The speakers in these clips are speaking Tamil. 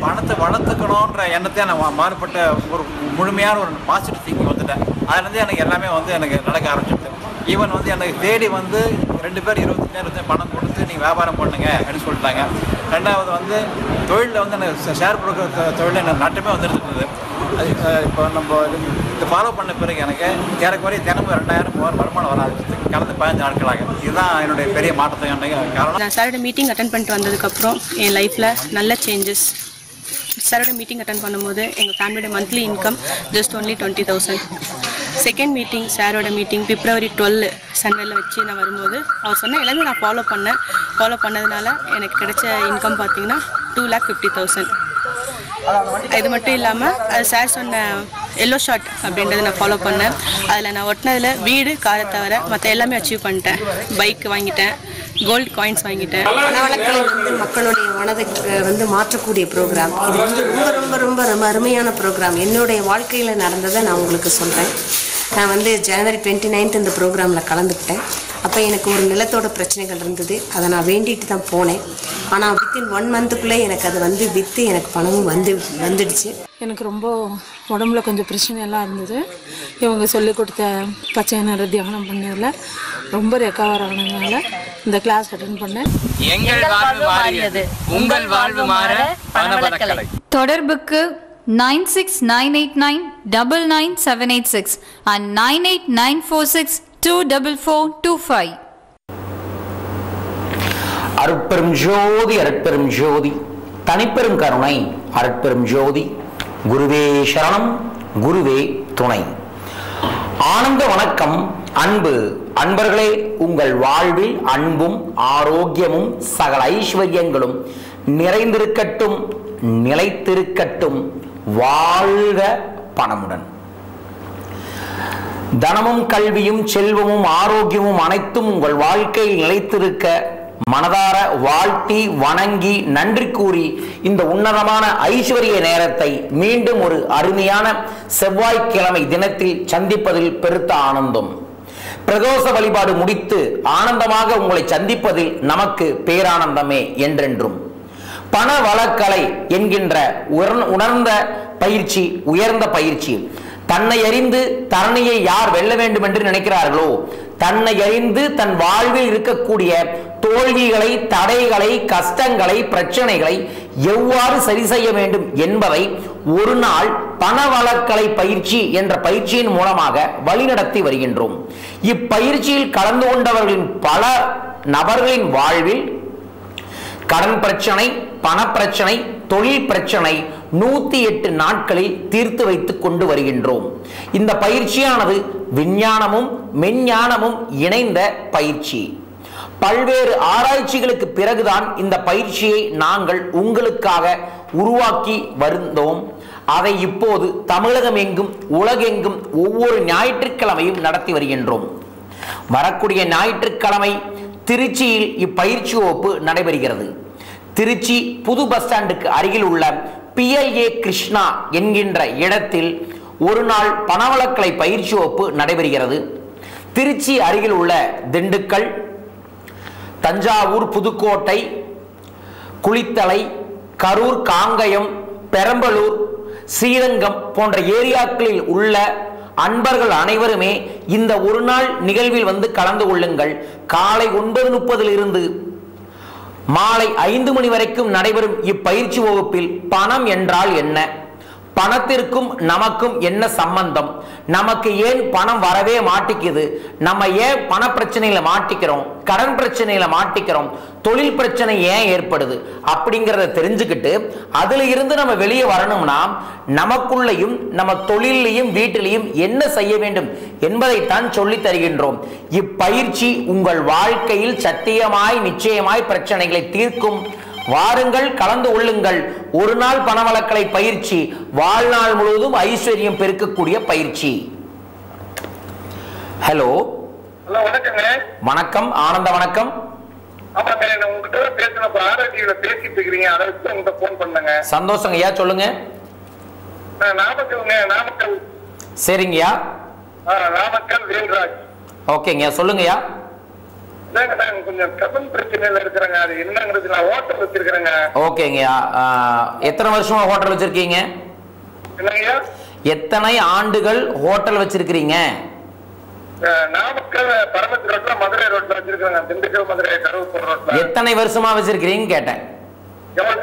பணத்தை வளர்த்துக்கணுன்ற எண்ணத்தை நான் மாறுபட்ட ஒரு முழுமையான ஒரு பாசிட்டிவ் திங்கிங் வந்துட்டேன். அதுலேருந்து எனக்கு எல்லாமே வந்து எனக்கு நடக்க ஆரம்பிச்சிடுது. ஈவன் வந்து எனக்கு தேடி வந்து 2 பேர் 25,000 பணம் கொடுத்து நீங்கள் வியாபாரம் பண்ணுங்க அப்படின்னு சொல்லிட்டாங்க. ரெண்டாவது வந்து தொழிலில் வந்து எனக்கு ஷேர் புரோக்கர் தொழில் எனக்கு நட்டமே வந்துருக்குது. அது இப்போ நம்ம இதை ஃபாலோ பண்ண பிறகு எனக்கு ஏறக்குறைய தினமும் 2,000 வருமானம் வர ஆரம்பிச்சு கடந்த 15 நாட்களாக. இதுதான் என்னுடைய பெரிய மாற்றத்தை காரணம். நான் சாரோட மீட்டிங் அட்டன் பண்ணிட்டு வந்ததுக்கப்புறம் என் லைஃப்பில் நல்ல சேஞ்சஸ். சாரோட மீட்டிங் அட்டன் பண்ணும்போது எங்கள் ஃபேமிலியோட monthly income just only 20,000. Second meeting சாரோட மீட்டிங் February 12 சண்டேல வச்சு நான் வரும்போது அவர் சொன்ன எல்லாமே நான் ஃபாலோ பண்ணதுனால எனக்கு கிடைச்ச இன்கம் பார்த்தீங்கன்னா 2,50,000. இது மட்டும் இல்லாமல் அது சார் சொன்ன எல்லோ ஷார்ட் அப்படின்றத நான் ஃபாலோ பண்ணேன். அதில் நான் ஒட்டினதில் வீடு காரை தவிர மற்ற எல்லாமே அச்சீவ் பண்ணிட்டேன். பைக் வாங்கிட்டேன், கோல்டு காயின்ஸ் வாங்கிட்டேன். மனவளக்கலை வந்து மக்களுடைய மனதை வந்து மாற்றக்கூடிய ப்ரோக்ராம். இது வந்து ரொம்ப ரொம்ப ரொம்ப ரொம்ப அருமையான ப்ரோக்ராம். என்னுடைய வாழ்க்கையில் நடந்ததை நான் உங்களுக்கு சொல்கிறேன். நான் வந்து January 29 இந்த ப்ரோக்ராமில் கலந்துக்கிட்டேன். அப்போ எனக்கு ஒரு நிலத்தோட பிரச்சனைகள் இருந்தது. அதை நான் வேண்டிட்டு தான் போனேன். ஆனால் வித்தின் 1 மந்த்துக்குள்ளே எனக்கு அது வந்து விற்று எனக்கு பணமும் வந்துடுச்சு. எனக்கு ரொம்ப உடம்புல கொஞ்சம் பிரச்சனையெல்லாம் இருந்தது. இவங்க சொல்லிக் கொடுத்த பச்சை நிற தியானம் பண்ணதில் ரொம்ப ரெக்கவர் ஆனதுனால இந்த கிளாஸ் அட்டென்ட் பண்ணேன். எங்கள் வாழ்வு மாறியது, உங்கள் வாழ்வு மாற பணவளக்கலை. தொடர்புக்கு 9698999786 and 9894624425. அருட்பெரும் ஜோதி அருட்பெரும் ஜோதி தனிப்பெரும் கருணை அருட்பெரும் ஜோதி குருவே சரணம் குருவே துணை. ஆனந்த வணக்கம் அன்பு அன்பர்களே. உங்கள் வாழ்வில் அன்பும் ஆரோக்கியமும் சகல ஐஸ்வர்யங்களும் நிறைந்திருக்கட்டும், நிலைத்திருக்கட்டும். வாழ்க பணமுடன். தனமும் கல்வியும் செல்வமும் ஆரோக்கியமும் அனைத்தும் உங்கள் வாழ்க்கையில் நிலைத்திருக்க மனதார வாழ்த்தி வணங்கி நன்றி கூறி இந்த உன்னதமான ஐஸ்வர்ய நேரத்தை மீண்டும் ஒரு அருமையான செவ்வாய்க்கிழமை தினத்தில் சந்திப்பதில் பெருத்த ஆனந்தம். பிரதோஷ வழிபாடு முடித்து ஆனந்தமாக உங்களை சந்திப்பதில் நமக்கு பேரானந்தமே என்றென்றும். பணவளக்கலை என்கின்ற உணர்ந்த பயிற்சி, உயர்ந்த பயிற்சி. தன்னை அறிந்து தரணியை யார் வெல்ல வேண்டும் என்று நினைக்கிறார்களோ, தன்னை அறிந்து தன் வாழ்வில் இருக்கக்கூடிய தோல்விகளை, தடைகளை, கஷ்டங்களை, பிரச்சனைகளை எவ்வாறு சரி செய்ய வேண்டும் என்பதை ஒரு நாள் பணவளக்கலை பயிற்சி என்ற பயிற்சியின் மூலமாக வழிநடத்தி வருகின்றோம். இப்பயிற்சியில் கலந்து கொண்டவர்களின் பல நபர்களின் வாழ்வில் கடன் பிரச்சனை, பணப்பிரச்சனை, தொழில் பிரச்சனை 108 நாட்களில் தீர்த்து வைத்துக் கொண்டு வருகின்றோம். இந்த பயிற்சியானது விஞ்ஞானமும் மெஞ்ஞானமும் இணைந்த பயிற்சி. பல்வேறு ஆராய்ச்சிகளுக்கு பிறகுதான் இந்த பயிற்சியை நாங்கள் உங்களுக்காக உருவாக்கி வருந்தோம். அதை இப்போது தமிழகம் எங்கும் உலகெங்கும் ஒவ்வொரு ஞாயிற்றுக்கிழமையும் நடத்தி வருகின்றோம். வரக்கூடிய ஞாயிற்றுக்கிழமை திருச்சியில் இப்பயிற்சி வகுப்பு நடைபெறுகிறது. திருச்சி புது பஸ் ஸ்டாண்டுக்கு அருகில் உள்ள PLA கிருஷ்ணா என்கின்ற இடத்தில் ஒரு நாள் பணவளக்கலை பயிற்சி வகுப்பு நடைபெறுகிறது. திருச்சி அருகில் உள்ள திண்டுக்கல், தஞ்சாவூர், புதுக்கோட்டை, குளித்தலை, கரூர், காங்கயம், பெரம்பலூர், ஸ்ரீரங்கம் போன்ற ஏரியாக்களில் உள்ள அன்பர்கள் அனைவருமே இந்த ஒரு நாள் நிகழ்வில் வந்து கலந்து கொள்ளுங்கள். காலை 9:30 இருந்து மாலை 5 மணி வரைக்கும் நடைபெறும் இப்பயிற்சி வகுப்பில் பணம் என்றால் என்ன, பணத்திற்கும் நமக்கும் என்ன சம்பந்தம், நமக்கு ஏன் பணம் வரவே மாட்டிக்குது, நம்ம ஏன் பண பிரச்சனையில மாட்டிக்கிறோம், கடன் பிரச்சனையில மாட்டிக்கிறோம், தொழில் பிரச்சனை ஏன் ஏற்படுது அப்படிங்கிறத தெரிஞ்சுக்கிட்டு அதுல இருந்து நம்ம வெளியே வரணும்னா நமக்குள்ளையும் நம்ம தொழிலையும் வீட்டிலையும் என்ன செய்ய வேண்டும் என்பதைத்தான் சொல்லி தருகின்றோம். இப்பயிற்சி உங்கள் வாழ்க்கையில் சத்தியமாய் நிச்சயமாய் பிரச்சனைகளை தீர்க்கும். வாருங்கள், கலந்து கொள்ளுங்கள். ஒரு நாள் பணவளக்கலை பயிற்சி வாழ்நாள் முழுவதும் ஐஸ்வர்யம் பெருக்கக்கூடிய பயிற்சி. ஹலோ, வணக்கம், ஆனந்த வணக்கம். சந்தோஷங்க ஐயா, சொல்லுங்க. சரிங்கய்யா. ஓகேங்க, சொல்லுங்கய்யா. கொஞ்சம் கடன் பிரச்சனையில இருக்கிறேங்க. அது என்னங்கிறது நான் ஹோட்டல் வச்சிருக்கிறேங்க. ஓகேங்கய்யா. எத்தனை வருஷமா ஹோட்டல் வச்சிருக்கீங்க? என்னங்கய்யா? எத்தனை ஆண்டுகள் ஹோட்டல் வச்சிருக்கிறீங்க? நாமக்கல் பரமத்தி ரோட்ல, மதுரை ரோட்ல வச்சிருக்காங்க. திண்டுக்கல், மதுரை, கருவூர் ரோட்ல. எத்தனை வருஷமா வச்சிருக்கிறீங்க கேட்டேன்.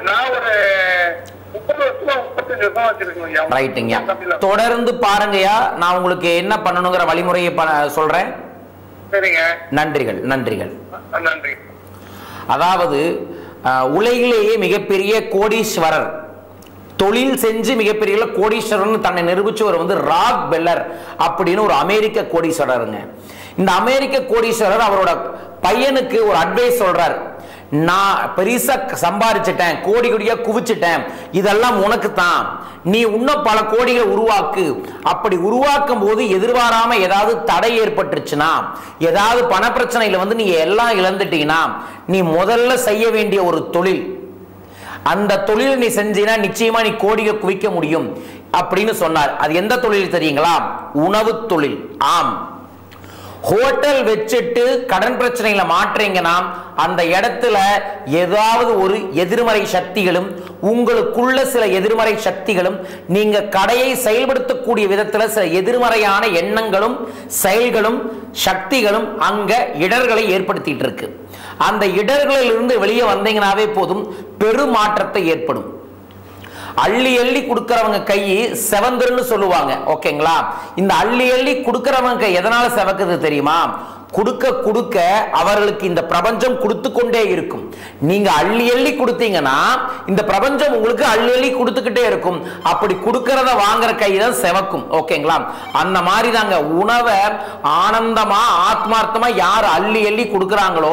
நான் ஒரு 30 வருஷமா 35 வருஷமா வச்சிருக்கேன். ரைட்டுங்க. தொடர்ந்து பாருங்கய்யா, நான் உங்களுக்கு என்ன பண்ணணுங்கிற வழிமுறையை சொல்றேன். சரிங்க. நன்றிகள். நன்றிகள். நன்றி. அதாவது உலகிலேயே மிகப்பெரிய கோடீஸ்வரர், தொழில் செஞ்சு மிகப்பெரிய கோடீஸ்வரர் தன்னை நிரூபிச்சவர் வந்து ராக் பெல்லர் அப்படின்னு ஒரு அமெரிக்க கோடீஸ்வரருங்க. இந்த அமெரிக்க கோடீஸ்வரர் அவரோட பையனுக்கு ஒரு அட்வைஸ் சொல்றார். நான் பெருசா சம்பாதிச்சிட்டேன், கோடி கோடியா குவிச்சிட்டேன், இதெல்லாம் உனக்கு தான், நீ இன்னும் பல கோடிகளை உருவாக்கு. அப்படி உருவாக்கும் போது எதிர்பாராம ஏதாவது தடை ஏற்பட்டுருச்சுன்னா, ஏதாவது பண பிரச்சனையில வந்து நீ எல்லாம் இழந்துட்டீங்கன்னா, நீ முதல்ல செய்ய வேண்டிய ஒரு தொழில், அந்த தொழில் நீ செஞ்சீனா நிச்சயமா நீ கோடியை குவிக்க முடியும் அப்படின்னு சொன்னார். அது எந்த தொழில் தெரியுங்களா? உணவு தொழில். ஆம், ஹோட்டல் வச்சுட்டு கடன் பிரச்சனைகளை மாற்றீங்கன்னா அந்த இடத்துல ஏதாவது ஒரு எதிர்மறை சக்திகளும், உங்களுக்குள்ள சில எதிர்மறை சக்திகளும், நீங்க கடையை செயல்படுத்தக்கூடிய விதத்துல சில எதிர்மறையான எண்ணங்களும் செயல்களும் சக்திகளும் அங்க இடர்களை ஏற்படுத்திட்டு இருக்கு. அந்த இடர்களில் இருந்து வெளியே வந்தீங்கன்னாவே போதும், பெரும் மாற்றத்தை ஏற்படும். அள்ளி அள்ளி கொடுக்கறவங்க கை செவந்துன்னு சொல்லுவாங்க. ஓகேங்களா? இந்த அள்ளி அள்ளி கொடுக்கறவங்க கை எதனால செவக்குது தெரியுமா? கொடுக்க கொடுக்க அவர்களுக்கு இந்த பிரபஞ்சம் கொடுத்து கொண்டே இருக்கும். நீங்க அள்ளி அள்ளி கொடுத்தீங்கன்னா இந்த பிரபஞ்சம் உங்களுக்கு அள்ளி அள்ளி கொடுத்துக்கிட்டே இருக்கும். அப்படி கொடுக்கறத வாங்குற கைதான் செவக்கும். ஓகேங்களா? அந்த மாதிரி தாங்க உணவை ஆனந்தமா ஆத்மார்த்தமா யார் அள்ளி அள்ளி கொடுக்கறாங்களோ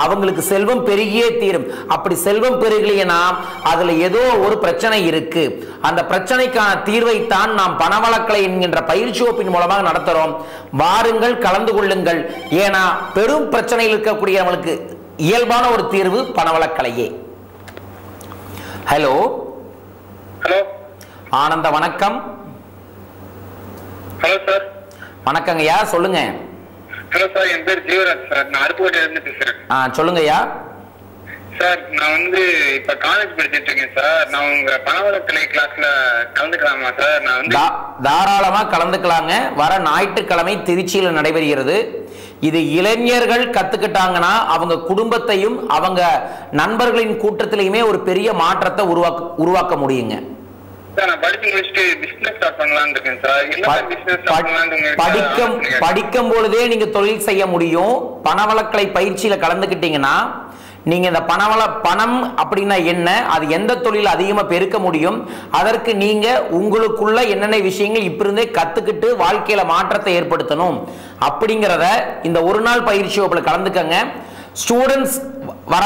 அவங்களுக்கு செல்வம் பெருகியே தீரும். அப்படி செல்வம் பெருகலைன்னா அதுல ஏதோ ஒரு பிரச்சனை இருக்கு. அந்த பிரச்சனைக்கான தீர்வைத்தான் நாம் பணவளக்கலை என்கின்ற பயிற்சி வகுப்பின் மூலமாக நடத்துறோம். வாருங்கள், கலந்து கொள்ளுங்கள். ஏன்னா பெரும் பிரச்சனையில் இருக்கக்கூடியவங்களுக்கு இயல்பான ஒரு தீர்வு பணவளக்கலையே. ஹலோ ஹலோ ஆனந்த, வணக்கம். Hello sir. வணக்கங்கய்யா, சொல்லுங்க. ஹலோ சார், என் பேர் ஜீவராஜ் சார். நான் அருப்புக்கோட்டையில இருந்து பேசுறேன். சொல்லுங்கய்யா. சார், நான் வந்து இப்ப காலேஜ் படிச்சிட்டு இருக்கேன் சார். நான் உங்க பணவளக்கலை கிளாஸ்ல கலந்துக்கலாமா சார்? நான் வந்து தாராளமா கலந்துக்கலாங்க. வர ஞாயிற்றுக்கிழமை திருச்சியில் நடைபெறுகிறது. இது இளைஞர்கள் கத்துக்கிட்டாங்கன்னா அவங்க குடும்பத்தையும் அவங்க நண்பர்களின் கூட்டத்திலையுமே ஒரு பெரிய மாற்றத்தை உருவாக்க முடியுங்க. நான் படிச்சு முடிச்சுட்டு பிசினஸ் ஸ்டார்ட் பண்ணலாம்னு இருக்கேன் சார். என்ன பிசினஸ் ஸ்டார்ட் பண்ணலாம்னு படிக்கும் பொழுதே நீங்க தொழில் செய்ய முடியும். பணவளக்கலை பயிற்சியில கலந்துக்கிட்டீங்கன்னா நீங்க இந்த பணம் அப்படின்னா என்ன, அது எந்த தொழில் அதிகமா பெருக்க முடியும், அதற்கு நீங்க உங்களுக்குள்ள என்னென்ன விஷயங்கள் இப்ப இருந்தே கத்துக்கிட்டு வாழ்க்கையில மாற்றத்தை ஏற்படுத்தணும் அப்படிங்கிறத இந்த ஒரு நாள் பயிற்சி வகுப்புல கலந்துக்கங்க. ஸ்டூடெண்ட்ஸ் வர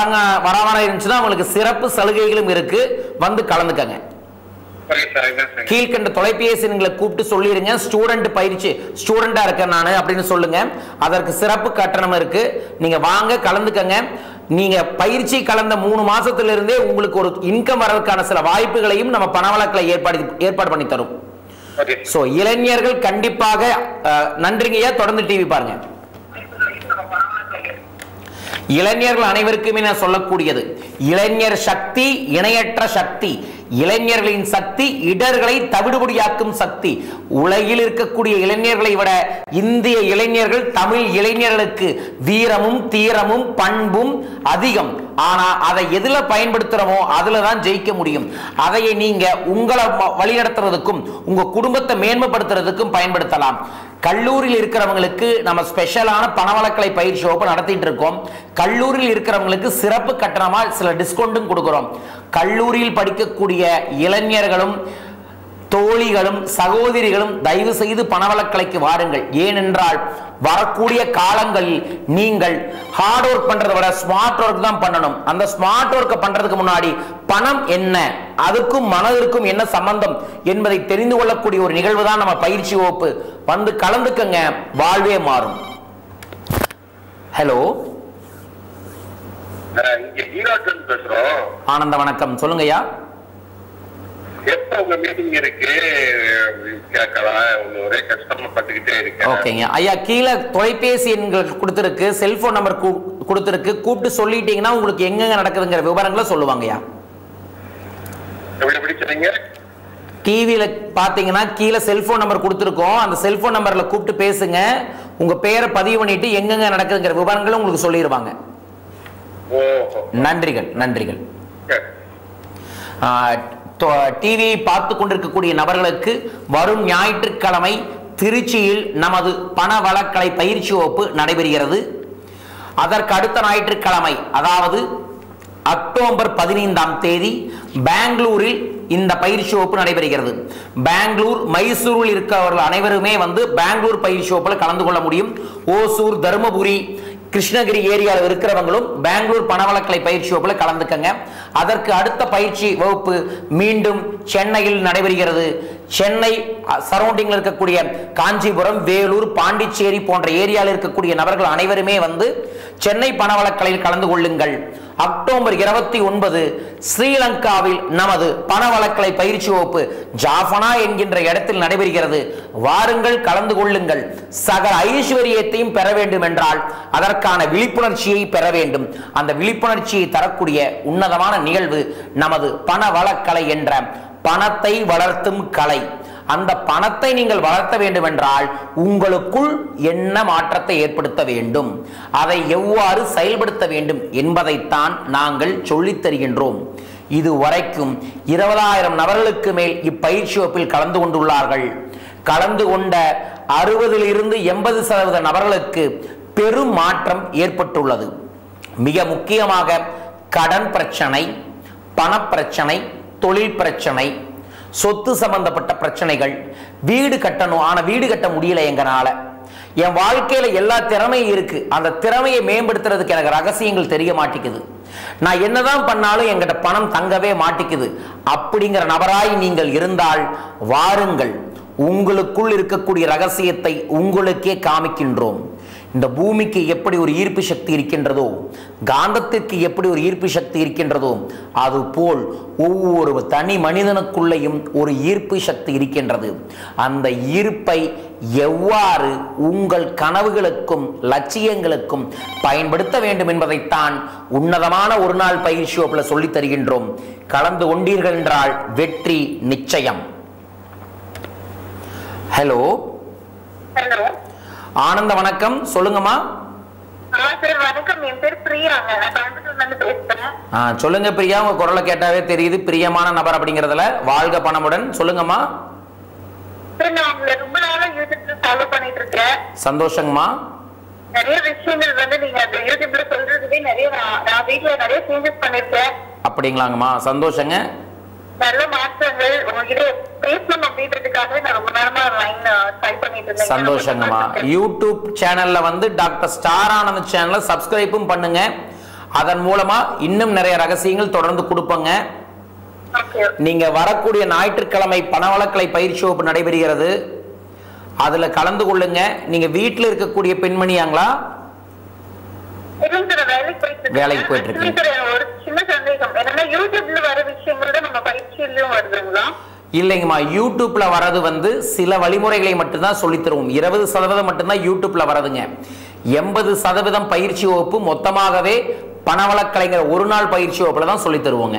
இருந்துச்சுன்னா அவங்களுக்கு சிறப்பு சலுகைகளும் இருக்கு, வந்து கலந்துக்கங்க. கீழ்கண்ட தொலைபேசி எண்களை கூப்பிட்டு சொல்லிருங்க, ஸ்டூடெண்ட் பயிற்சி ஸ்டூடெண்டா இருக்கேன் நான் அப்படின்னு சொல்லுங்க. அதற்கு சிறப்பு கட்டணம் இருக்கு. நீங்க வாங்க, கலந்துக்கங்க. நீங்க பயிற்சி கலந்த 3 மாசத்துல இருந்தே உங்களுக்கு ஒரு இன்கம் வரதுக்கான சில வாய்ப்புகளையும் நம்ம பணவளக்கலை ஏற்பாடு பண்ணி தரும். சோ இளைஞர்கள் கண்டிப்பாக நன்றிங்கய்யா. தொடர்ந்து டிவி பாருங்க. இளைஞர்கள் அனைவருக்குமே நான் சொல்லக்கூடியது, இளைஞர் சக்தி இணையற்ற சக்தி. இளைஞர்களின் சக்தி இடர்களை தவிடுபடியாக்கும் சக்தி. உலகில் இருக்கக்கூடிய இளைஞர்களை விட இந்திய இளைஞர்கள் தமிழ் இளைஞர்களுக்கு வீரமும் தீரமும் பண்பும் அதிகம். ஆனா அதை எதுல பயன்படுத்துறோமோ அதுல தான் ஜெயிக்க முடியும். அதையே நீங்க உங்களை வழிநடத்துறதுக்கும் உங்க குடும்பத்தை மேன்மைப்படுத்துறதுக்கும் பயன்படுத்தலாம். கல்லூரியில் இருக்கிறவங்களுக்கு நம்ம ஸ்பெஷலான பணவளக்கலை பயிற்சி வகுப்பு நடத்திட்டு இருக்கோம். கல்லூரியில் இருக்கிறவங்களுக்கு சிறப்பு கட்டணமா சில டிஸ்கவுண்டும் கொடுக்கிறோம். கல்லூரியில் படிக்கக்கூடிய இளைஞர்களும் தோழிகளும் சகோதரிகளும் தயவு செய்து பணவளக்கலைக்கு வாருங்கள். ஏனென்றால் வரக்கூடிய காலங்களில் நீங்கள் ஹார்ட் ஒர்க் பண்றதை விட ஸ்மார்ட் ஒர்க் தான் பண்ணணும். அந்த ஸ்மார்ட் ஒர்க் பண்றதுக்கு முன்னாடி பணம் என்ன, அதுக்கும் மனதிற்கும் என்ன சம்பந்தம் என்பதை தெரிந்து கொள்ளக்கூடிய ஒரு நிகழ்வு தான் நம்ம பயிற்சி வகுப்பு. வந்து கலந்துக்கங்க, வாழ்வே மாறும். ஹலோ பேசுறோம். ஆனந்த, வணக்கம். சொல்லுங்கய்யா. எப்ப உங்க மீட்டிங் இருக்கு கேட்கலாம், ஒரே கஷ்டமா பட்டுக்கிட்டே இருக்கேன். ஓகேங்க ஐயா, கீழே தொலைபேசி எண்கள் கொடுத்துருக்கு, செல்போன் நம்பர் கொடுத்துருக்கு, கூப்பிட்டு சொல்லிட்டீங்கன்னா உங்களுக்கு எங்கெங்க நடக்குதுங்கிற விவரங்களை சொல்லுவாங்கய்யா. எப்படி சொன்னீங்க? டிவியில பாத்தீங்கன்னா கீழே செல்போன் நம்பர் கொடுத்துருக்கோம், அந்த செல்போன் நம்பர்ல கூப்பிட்டு பேசுங்க, உங்க பேரை பதிவு பண்ணிட்டு எங்கெங்க நடக்குதுங்கிற விவரங்களும் உங்களுக்கு சொல்லிடுவாங்க. நன்றிகள் நன்றிகள். டிவியை பார்த்து கொண்டிருக்கக்கூடிய நபர்களுக்கு வரும் ஞாயிற்றுக்கிழமை திருச்சியில் நமது பணவளக்கலை பயிற்சி வகுப்பு நடைபெறுகிறது. அதற்கு அடுத்த ஞாயிற்றுக்கிழமை அதாவது அக்டோபர் 15ஆம் தேதி பெங்களூரில் இந்த பயிற்சி வகுப்பு நடைபெறுகிறது. பெங்களூர், மைசூரில் இருக்கிறவர்கள் அனைவருமே வந்து பெங்களூர் பயிற்சி வகுப்பில் கலந்து கொள்ள முடியும். ஓசூர், தருமபுரி, கிருஷ்ணகிரி ஏரியாவில் இருக்கிறவங்களும் பெங்களூர் பணவளக்கலை பயிற்சி வகுப்பில் கலந்துக்கங்க. அதற்கு அடுத்த பயிற்சி வகுப்பு மீண்டும் சென்னையில் நடைபெறுகிறது. சென்னை சரௌண்டிங்கில் இருக்கக்கூடிய காஞ்சிபுரம், வேலூர், பாண்டிச்சேரி போன்ற ஏரியாவில் இருக்கக்கூடிய நபர்கள் அனைவருமே வந்து சென்னை பணவளக்கலையில் கலந்து கொள்ளுங்கள். அக்டோபர் 29 ஸ்ரீலங்காவில் நமது பணவளக்கலை பயிற்சி வகுப்பு ஜாஃபனா என்கின்ற இடத்தில் நடைபெறுகிறது. வாருங்கள், கலந்து கொள்ளுங்கள். சகல ஐஸ்வர்யத்தையும் பெற வேண்டும் என்றால் அதற்கான விழிப்புணர்ச்சியை பெற வேண்டும். அந்த விழிப்புணர்ச்சியை தரக்கூடிய உன்னதமான நிகழ்வு நமது பணவளக்கலை என்ற பணத்தை வளர்த்தும் கலை. அந்த பணத்தை நீங்கள் வளர்த்த வேண்டும் என்றால் உங்களுக்குள் என்ன மாற்றத்தை ஏற்படுத்த வேண்டும், அதை எவ்வாறு செயல்படுத்த வேண்டும் என்பதைத்தான் நாங்கள் சொல்லித் தருகின்றோம். இதுவரைக்கும் 20,000 நபர்களுக்கு மேல் இப்பயிற்சி வகுப்பில் கலந்து கொண்டுள்ளார்கள். கலந்து கொண்ட 60 to 80% நபர்களுக்கு பெரும் மாற்றம் ஏற்பட்டுள்ளது. மிக முக்கியமாக கடன் பிரச்சனை, பணப்பிரச்சனை, தொழில் பிரச்சனை, சொத்து சம்பந்தப்பட்ட பிரச்சனைகள், வீடு கட்டணும் ஆனா வீடு கட்ட முடியல எங்கனால, என் வாழ்க்கையில எல்லா திறமையும் இருக்கு, அந்த திறமையை மேம்படுத்துறதுக்கு எனக்கு ரகசியங்கள் தெரிய மாட்டேங்குது, நான் என்னதான் பண்ணாலும் என்கிட்ட பணம் தங்கவே மாட்டேங்குது அப்படிங்கிற நபராய் நீங்கள் இருந்தால் வாருங்கள், உங்களுக்குள் இருக்கக்கூடிய ரகசியத்தை உங்களுக்கே காமிக்கின்றோம். இந்த பூமிக்கு எப்படி ஒரு ஈர்ப்பு சக்தி இருக்கின்றதோ, காந்தத்திற்கு எப்படி ஒரு ஈர்ப்பு சக்தி இருக்கின்றதோ, அதுபோல் ஒவ்வொரு தனி மனிதனுக்குள்ளேயும் ஒரு ஈர்ப்பு சக்தி இருக்கின்றது. அந்த ஈர்ப்பை எவ்வாறு உங்கள் கனவுகளுக்கும் லட்சியங்களுக்கும் பயன்படுத்த வேண்டும் என்பதைத்தான் உன்னதமான ஒரு நாள் பயிற்சி வகுப்பில் சொல்லித் தருகின்றோம். கலந்து கொண்டீர்கள் என்றால் வெற்றி நிச்சயம். ஹலோ ஆனந்த, வணக்கம், சொல்லுங்கம்மா. வணக்கம், என் பேர் பிரியாங்க, நான் கோயம்புத்தூர்ல இருந்து பேசுறேன். சொல்லுங்க பிரியா, உங்க குரலை கேட்டாவே தெரியுது பிரியமான நபர் அப்படிங்கறதுல. வாழ்க பணமுடன், சொல்லுங்கம்மா. நான் உங்களை ரொம்ப நாளா யூடியூப்ல ஃபாலோ பண்ணிட்டு இருக்கேன். சந்தோஷங்கம்மா. நிறைய விஷயங்கள் வந்து நீங்க அந்த யூடியூப்ல சொல்றதுவே நிறைய நான் வீட்டுல நிறைய சேஞ்சஸ் பண்ணிருக்கேன். அப்படிங்களாங்கம்மா, சந்தோஷங்க. நல்ல மாற்றங்கள் உங்ககிட்ட பேசணும் அப்படின்றதுக்காக நான் ரொம்ப நேரமா லைன் ட்ரை பண்ணிட்டு இருந்தேன். சந்தோஷங்கம்மா. யூடியூப் சேனல்ல வந்து டாக்டர் ஸ்டார் ஆனந்த் சேனலை சப்ஸ்கிரைபும் பண்ணுங்க. அதன் மூலமா இன்னும் நிறைய ரகசியங்கள் தொடர்ந்து கொடுப்பங்க. நீங்க வரக்கூடிய ஞாயிற்றுக்கிழமை பணவளக்கலை பயிற்சி வகுப்பு நடைபெறுகிறது, அதுல கலந்து கொள்ளுங்க. நீங்க வீட்டுல இருக்கக்கூடிய பெண்மணியாங்களா? வேலைக்கு போயிட்டு இருக்கீங்க. ஒரு சின்ன சந்தேகம் என்னன்னா, யூடியூப்ல வர விஷயங்களோட நம்ம பயிற்சியிலும் வருதுங்களா? இல்லைங்கம்மா, யூடியூப்ல வரது வந்து சில வழிமுறைகளை மட்டும்தான் சொல்லி தருவோம். 20% மட்டும்தான் யூடியூப்ல வரதுங்க. 80% பயிற்சி வகுப்பு மொத்தமாகவே பணவளக்கலைங்கிற ஒரு நாள் பயிற்சி வகுப்புல தான் சொல்லி தருவோங்க.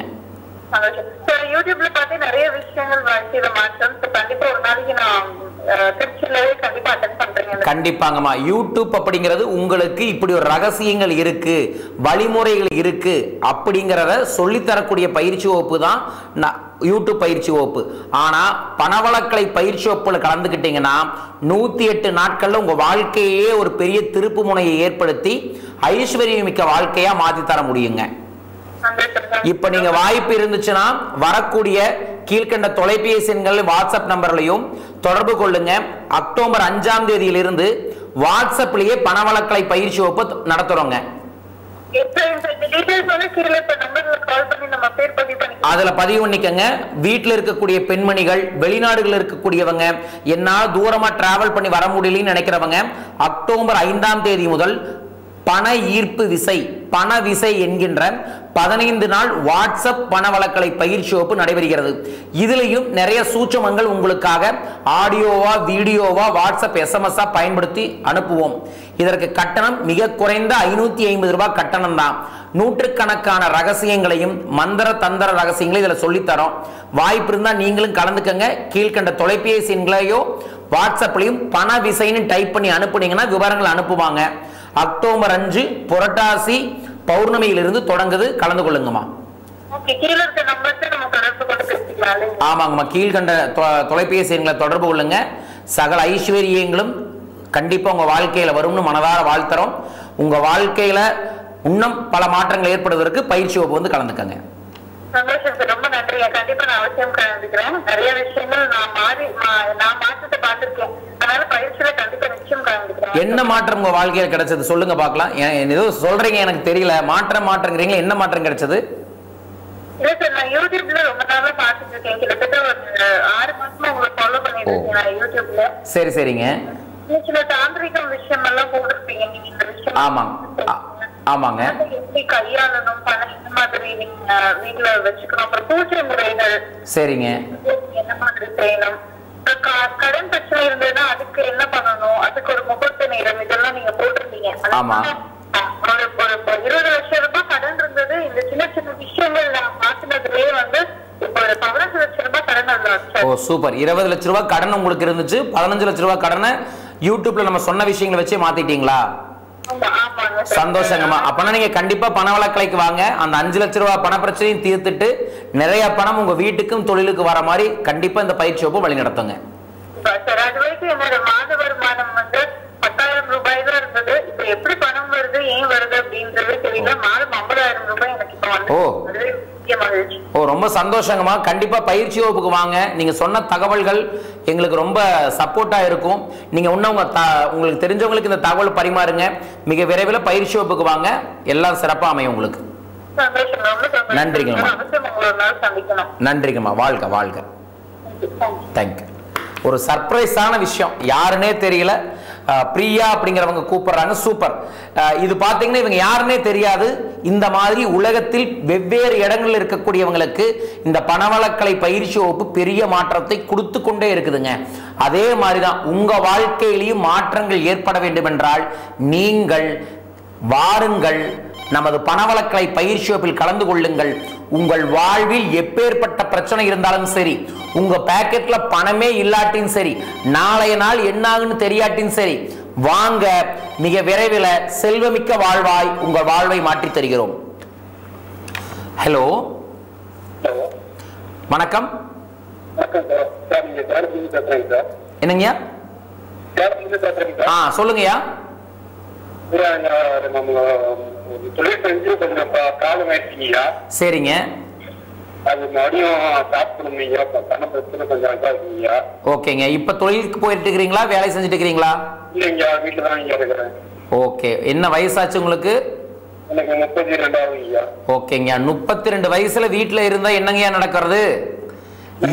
யூடியூப்ல பார்த்து நிறைய விஷயங்கள் வாழ்க்கையில மாற்றம். கண்டிப்பா ஒரு நாளைக்கு நான் திருச்சியிலவே கண்டிப்பா அட்டெண்ட் பண்றேன். கண்டிப்பாங்கம்மா. யூடியூப் அப்படிங்கிறது உங்களுக்கு இப்படி ஒரு ரகசியங்கள் இருக்கு, வழிமுறைகள் இருக்கு அப்படிங்கிறத சொல்லித்தரக்கூடிய பயிற்சி வகுப்பு தான் யூடியூப் பயிற்சி வகுப்பு. ஆனா பணவளக்கலை பயிற்சி வகுப்புல கலந்துக்கிட்டீங்கன்னா 108 நாட்கள்ல உங்க வாழ்க்கையே ஒரு பெரிய திருப்பு முனையை ஏற்படுத்தி ஐஸ்வர்யமிக்க வாழ்க்கையா மாத்தி தர முடியுங்க. இப்ப நீங்க வாய்ப்பு இருந்துச்சுன்னா வரக்கூடிய கீழ்கண்ட தொலைபேசி எண்கள் வாட்ஸ்அப் நம்பர்லையும் தொடர்பு கொள்ளுங்க. அக்டோபர் 5ஆம் தேதியிலிருந்து வாட்ஸ்அப்லயே பணவளக்கலை பயிற்சி வகுப்பு நடத்துறோங்க. அதுல பதிவு பண்ணிக்கங்க. வீட்டுல இருக்கக்கூடிய பெண்மணிகள், வெளிநாடுகள் இருக்கக்கூடியவங்க, என்னால தூரமா டிராவல் பண்ணி வர முடியலன்னு நினைக்கிறவங்க அக்டோபர் 5ஆம் தேதி முதல் பண ஈர்ப்பு விசை, பண விசை என்கின்ற 15 நாள் வாட்ஸ்அப் பணவளக்கலை பயிற்சி வகுப்பு நடைபெறுகிறது. இதுலயும் நிறைய சூட்சமங்கள் உங்களுக்காக ஆடியோவா வீடியோவா வாட்ஸ்அப் SMS பயன்படுத்தி அனுப்புவோம். இதற்கு கட்டணம் மிக குறைந்த 550 ரூபாய் கட்டணம் தான். நூற்றுக்கணக்கான ரகசியங்களையும் மந்திர தந்திர ரகசியங்களையும் இதுல சொல்லித்தரோம். வாய்ப்பு இருந்தா நீங்களும் கலந்துக்கங்க. கீழ்கண்ட தொலைபேசி எண்களையோ வாட்ஸ்அப்லையும் பண விசைன்னு டைப் பண்ணி அனுப்புனீங்கன்னா விவரங்கள் அனுப்புவாங்க. அக்டோபர் 5 புரட்டாசி பௌர்ணமியிலிருந்து தொடங்குது. கலந்து கொள்ளுங்கம்மா. ஆமாங்கம்மா, கீழ்கண்ட தொலைபேசி எண்களை தொடர்பு கொள்ளுங்க. சகல ஐஸ்வர்யங்களும் கண்டிப்பா உங்க வாழ்க்கையில வரும்னு மனதார வாழ்த்துறோம். உங்க வாழ்க்கையில இன்னும் பல மாற்றங்கள் ஏற்படுவதற்கு பயிற்சி வகுப்பு வந்து கலந்துக்கங்க. சந்தோஷம் சார், ரொம்ப நன்றி. கண்டிப்பா நான் அவசியம் கலந்துக்கிறேன். நிறைய விஷயங்கள் நான் மாற்றத்தை பார்த்திருக்கேன். அதனால பயிற்சியில கண்டிப்பா நிச்சயம் கலந்துக்கிறேன். என்ன மாற்றம் உங்க வாழ்க்கையில கிடைச்சது சொல்லுங்க பார்க்கலாம். ஏதோ சொல்றீங்க எனக்கு தெரியல, மாற்றங்கிறீங்களா, என்ன மாற்றம் கிடைச்சது? இல்ல சார், நான் யூடியூப்ல ரொம்ப நாளா பாத்துட்டு இருக்கேன். கிட்டத்தட்ட ஒரு 6 மாசமா உங்களை ஃபாலோ பண்ணிட்டு இருக்கேன் நான் யூடியூப்ல. சரி சரிங்க. சில தாந்திரிகம் விஷயம் எல்லாம் போட்டிருப்பீங்க நீங்க. இந்த விஷயம் ஆமாங்க. எப்படி கையாளணும், பணம் இந்த மாதிரி நீங்க வீட்டுல வச்சுக்கணும், அப்புறம் பூஜை முறைகள் சரிங்க என்ன மாதிரி செய்யணும், கடன் பிரச்சனை இருந்ததுன்னா அதுக்கு என்ன பண்ணணும், அதுக்கு ஒரு முகூர்த்த நேரம், இதெல்லாம் நீங்க போட்டிருந்தீங்க. ஒரு 20 லட்சம் ரூபாய் கடன் இருந்தது. இந்த சின்ன சின்ன விஷயங்கள் நான் மாத்தினதுலயே வந்து இப்போ ஒரு 15 லட்சம் ரூபாய் கடன் இருந்தா. ஓ சூப்பர். 20 லட்சம் ரூபாய் கடன் உங்களுக்கு இருந்துச்சு. 15 லட்சம் ரூபாய் கடனை யூடியூப்ல நம்ம சொன்ன விஷயங்களை வச்சு மாத்திட்டீங்களா? சந்தோஷங்கம்மா. அப்பனா நீங்க கண்டிப்பா பணவளக்கலைக்கு வாங்க. அந்த 5 லட்சம் ரூபாய் பண பிரச்சனையும் தீர்த்துட்டு நிறைய பணம் உங்க வீட்டுக்கும் தொழிலுக்கு வர மாதிரி கண்டிப்பா இந்த பயிற்சி வகுப்பு வழி நடத்துங்க. மாத வருமானம் வந்து 10,000 ரூபாய் தான் இருந்தது. இப்ப எப்படி பணம் வருது, ஏன் வருது அப்படின்றது தெரியல. மாதம் 50,000 ரூபாய் எனக்கு இப்ப வந்து. ஓ ரொம்ப சந்தோஷங்கம்மா. கண்டிப்பா பயிற்சி வகுப்புக்கு வாங்க. நீங்க சொன்ன தகவல்கள் எங்களுக்கு ரொம்ப சப்போர்ட்டா இருக்கும். நீங்க இன்னும் உங்களுக்கு தெரிஞ்சவங்களுக்கு இந்த தகவல் பரிமாறுங்க. மிக விரைவில் பயிற்சி வகுப்புக்கு வாங்க. எல்லாம் சிறப்பா அமையும் உங்களுக்கு. நன்றிங்கம்மா. நன்றிங்கம்மா. வாழ்க வாழ்க. தேங்க்யூ. ஒரு சர்ப்ரைஸான விஷயம், யாருன்னே தெரியல. பிரியா அப்படிங்கிறவங்க கூப்பிடுறாங்க. சூப்பர். இது பாத்தீங்கன்னா இவங்க யாருன்னே தெரியாது. இந்த மாதிரி உலகத்தில் வெவ்வேறு இடங்களில் இருக்கக்கூடியவங்களுக்கு இந்த பணவளக்கலை பயிற்சி வகுப்பு பெரிய மாற்றத்தை கொடுத்து கொண்டே இருக்குதுங்க. அதே மாதிரிதான் உங்க வாழ்க்கையிலையும் மாற்றங்கள் ஏற்பட வேண்டும் என்றால் நீங்கள் வாருங்கள், நமது பணவளக்கலை பயிற்சி வகுப்பில் கலந்து கொள்ளுங்கள். உங்கள் வாழ்வில் எப்பேற்பட்ட பிரச்சனை இருந்தாலும் சரி, உங்க பாக்கெட்ல பணமே இல்லாட்டின் சரி, நாளைய நாள் என்ன ஆகுன்னு தெரியாட்டின் சரி, வாங்க. மிக விரைவில் செல்வமிக்க வாழ்வாய் உங்கள் வாழ்வை மாற்றி தருகிறோம். ஹலோ வணக்கம். என்னங்கய்யா? சொல்லுங்கய்யா. சரிங்க. ஓகேங்க. இப்ப தொழிலுக்கு போயிட்டு இருக்கிறீங்களா, வேலை செஞ்சுட்டு இருக்கிறீங்களா? ஓகே. என்ன வயசாச்சு உங்களுக்கு? ஓகேங்க. 32 வயசுல வீட்டுல இருந்தா என்னங்கய்யா நடக்கிறது?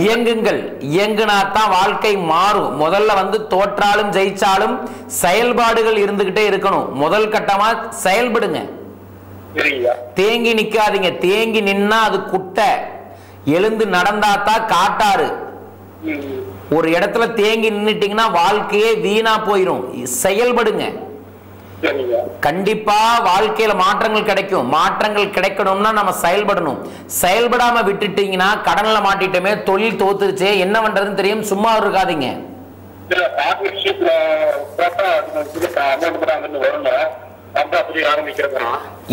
இயங்குங்கள். இயங்குனாத்தான் வாழ்க்கை மாறும். முதல்ல வந்து தோற்றாலும் ஜெயிச்சாலும் செயல்பாடுகள் இருந்துகிட்டே இருக்கணும். முதல் கட்டமா செயல்படுங்க. தேங்கி நிக்காதீங்க. தேங்கி நின்னா அது குட்டை, எழுந்து நடந்தாத்தான் காட்டாரு. ஒரு இடத்துல தேங்கி நின்னுட்டீங்கன்னா வாழ்க்கையே வீணா போயிடும். செயல்படுங்க. கண்டிப்பா வாழ்க்கையில மாற்றங்கள் கிடைக்கும். மாற்றங்கள் கிடைக்கணும்னா நம்ம செயல்படணும். செயல்படாம விட்டுட்டீங்கன்னா கடன்ல மாட்டிட்டோமே, தொழில் தோத்துருச்சே, என்ன பண்றதுன்னு தெரியும், சும்மா இருக்காதீங்க.